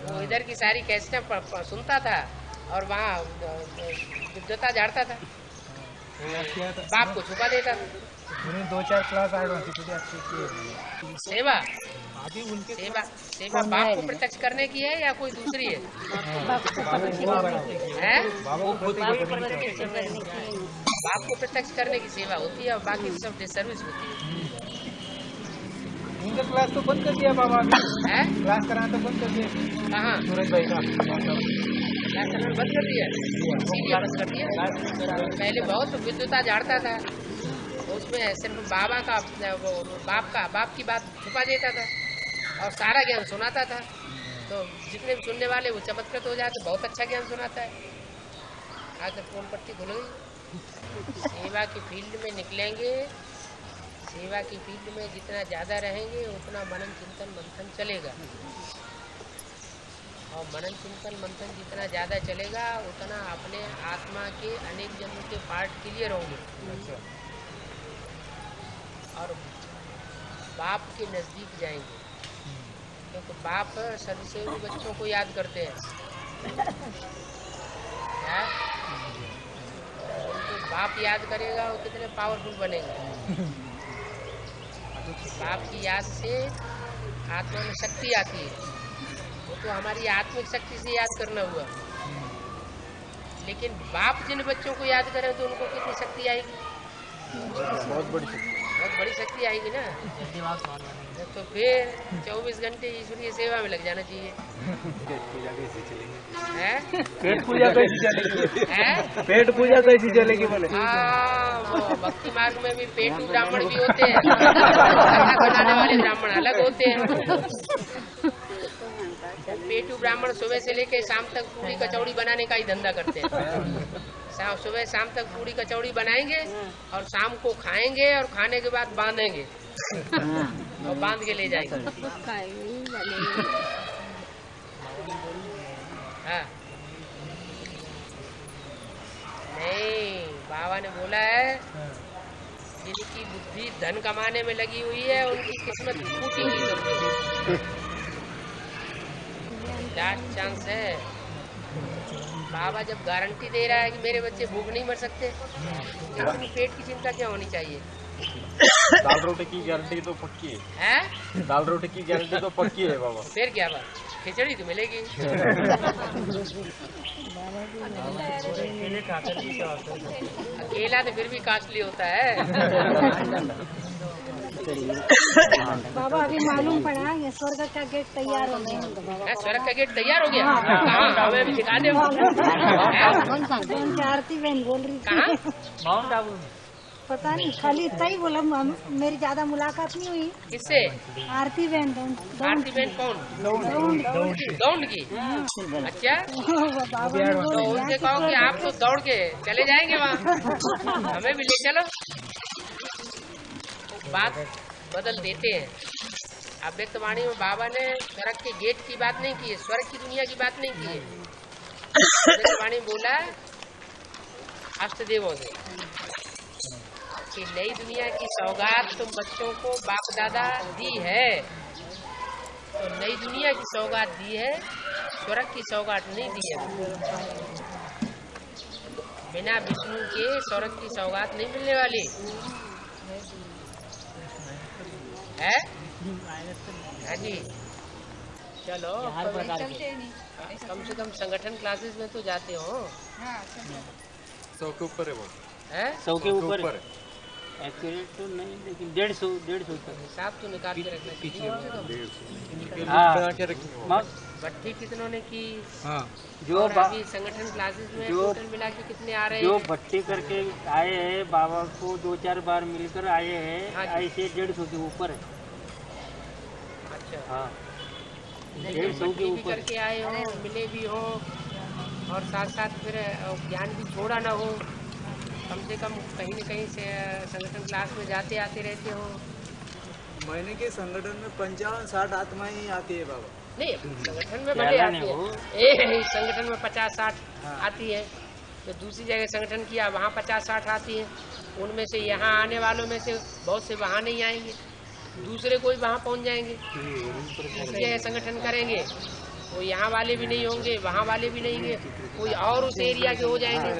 वो इधर की सारी कैसेटें सुनता था और वहाँ विद्वता झाड़ता था, बाप को छुपा देता था। 2-4 क्लास एडवांस सेवा सेवा बाप को प्रत्यक्ष करने की है या कोई दूसरी है? बाप को प्रत्यक्ष करने की सेवा होती है और बाकी सब डिसर्विस होती है। उनका क्लास तो बंद कर दिया बाबा है, क्लास कराना तो बंद कर दिया। कहाँ सूरज भाई का क्लास कराना बंद कर दिया, बंद कर दिया। पहले बहुत विद्वता झाड़ता था, उसमें सिर्फ बाबा का बाप की बात छुपा देता था और सारा ज्ञान सुनाता था, तो जितने भी सुनने वाले वो चमत्कृत हो जाते, बहुत अच्छा ज्ञान सुनाता है। आज तक फोन पट्टी खुल गई। सेवा की फील्ड में निकलेंगे, सेवा की फील्ड में जितना ज़्यादा रहेंगे उतना मनन चिंतन मंथन चलेगा, और मनन चिंतन मंथन जितना ज़्यादा चलेगा उतना अपने आत्मा के अनेक जन्मों के पार्ट क्लियर होंगे और बाप के नज़दीक जाएंगे, क्योंकि बाप सर्वसेवी बच्चों को याद करते हैं। उनको बाप याद करेगा वो कितने पावरफुल बनेंगे। बाप की याद से आत्मा में शक्ति आती है, वो तो हमारी आत्मिक शक्ति से याद करना हुआ, लेकिन बाप जिन बच्चों को याद करें तो उनको कितनी शक्ति आएगी? बहुत बड़ी शक्ति आएगी ना। तो फिर 24 घंटे ईश्वरीय सेवा में लग जाना चाहिए। पेट पूजा कैसी चलेगी? पेट पूजा कैसी चलेगी बोले? वो भक्ति मार्ग में भी पेटू ब्राह्मण भी होते हैं, खाना बनाने वाले ब्राह्मण अलग होते हैं। पेटू ब्राह्मण सुबह से लेकर शाम तक पूरी कचौड़ी बनाने का ही धंधा करते हैं। सुबह शाम तक पूरी कचौड़ी बनाएंगे और शाम को खाएंगे और खाने के बाद बांधेंगे और बांध के ले जाएंगे। हाँ नहीं, बाबा ने बोला है जिनकी बुद्धि धन कमाने में लगी हुई है उनकी किस्मत फूटी हुई है। लास्ट चांस है। बाबा जब गारंटी दे रहा है कि मेरे बच्चे भूख नहीं मर सकते, तो अपनी पेट की चिंता क्या होनी चाहिए? दाल रोटी की गारंटी तो पक्की है। दाल रोटी की गारंटी तो पक्की है बाबा। फिर क्या बात, खिचड़ी तो मिलेगी। अकेला तो फिर भी कॉस्टली होता है। बाबा अभी मालूम पड़ा है स्वर्ग का गेट तैयार हो गया। स्वर्ग का गेट तैयार हो गया? कहाँ? हमें भी दिखा दे। आरती बहन बोल रही थी। माउंट आबू पता नहीं, खाली इतना ही बोला, मेरी ज्यादा मुलाकात नहीं हुई। किससे? आरती बहन। आरती बहन कौन? दौड़ की। अच्छा, तो उनसे कहो कि आप तो दौड़ के चले जाएंगे वहाँ, हमें भी ले चलो। बात बदल देते हैं। अव्यक्तवाणी में बाबा ने स्वर्ग के गेट की बात नहीं की है, स्वर्ग की दुनिया की बात नहीं की है। अव्यक्तवाणी बोला अष्टदेवों से कि नई दुनिया की सौगात तुम बच्चों को बाप दादा दी है, तो नई दुनिया की सौगात दी है, स्वर्ग की सौगात नहीं दी है। बिना विष्णु के स्वर्ग की सौगात नहीं मिलने वाली है। हाँ जी, चलो कम से कम संगठन क्लासेस में तो जाते हो। 100 के ऊपर है वो। 100 के ऊपर एक्यूरेट तो नहीं, लेकिन 150 तक हिसाब तो निकाल के रखना चाहिए। भट्टी कितनों ने की? हाँ जो और अभी संगठन क्लासेस में टोटल मिला के कितने आ रहे हैं? जो भट्टी करके आए हैं बाबा को 2-4 बार मिलकर आए हैं, ऐसे 150 के ऊपर है। अच्छा हाँ, लेकिन 150 के भी ऊपर करके आए हो, मिले भी हो और साथ साथ फिर ज्ञान भी छोड़ा ना हो, कम से कम कहीं न कहीं से संगठन क्लास में जाते आते रहते हो। महीने के संगठन में 55-60 आत्माएं ही आती है बाबा। नहीं संगठन में भले आती है, एक संगठन में 50-60 आती है, तो दूसरी जगह संगठन किया वहाँ 50-60 आती है। उनमें से यहाँ आने वालों में से बहुत से वहाँ नहीं आएंगे, दूसरे कोई वहाँ पहुँच जाएंगे। दूसरी जगह संगठन करेंगे वो यहाँ वाले भी नहीं होंगे, वहाँ वाले भी नहीं होंगे, कोई और उस एरिया के हो जाएंगे।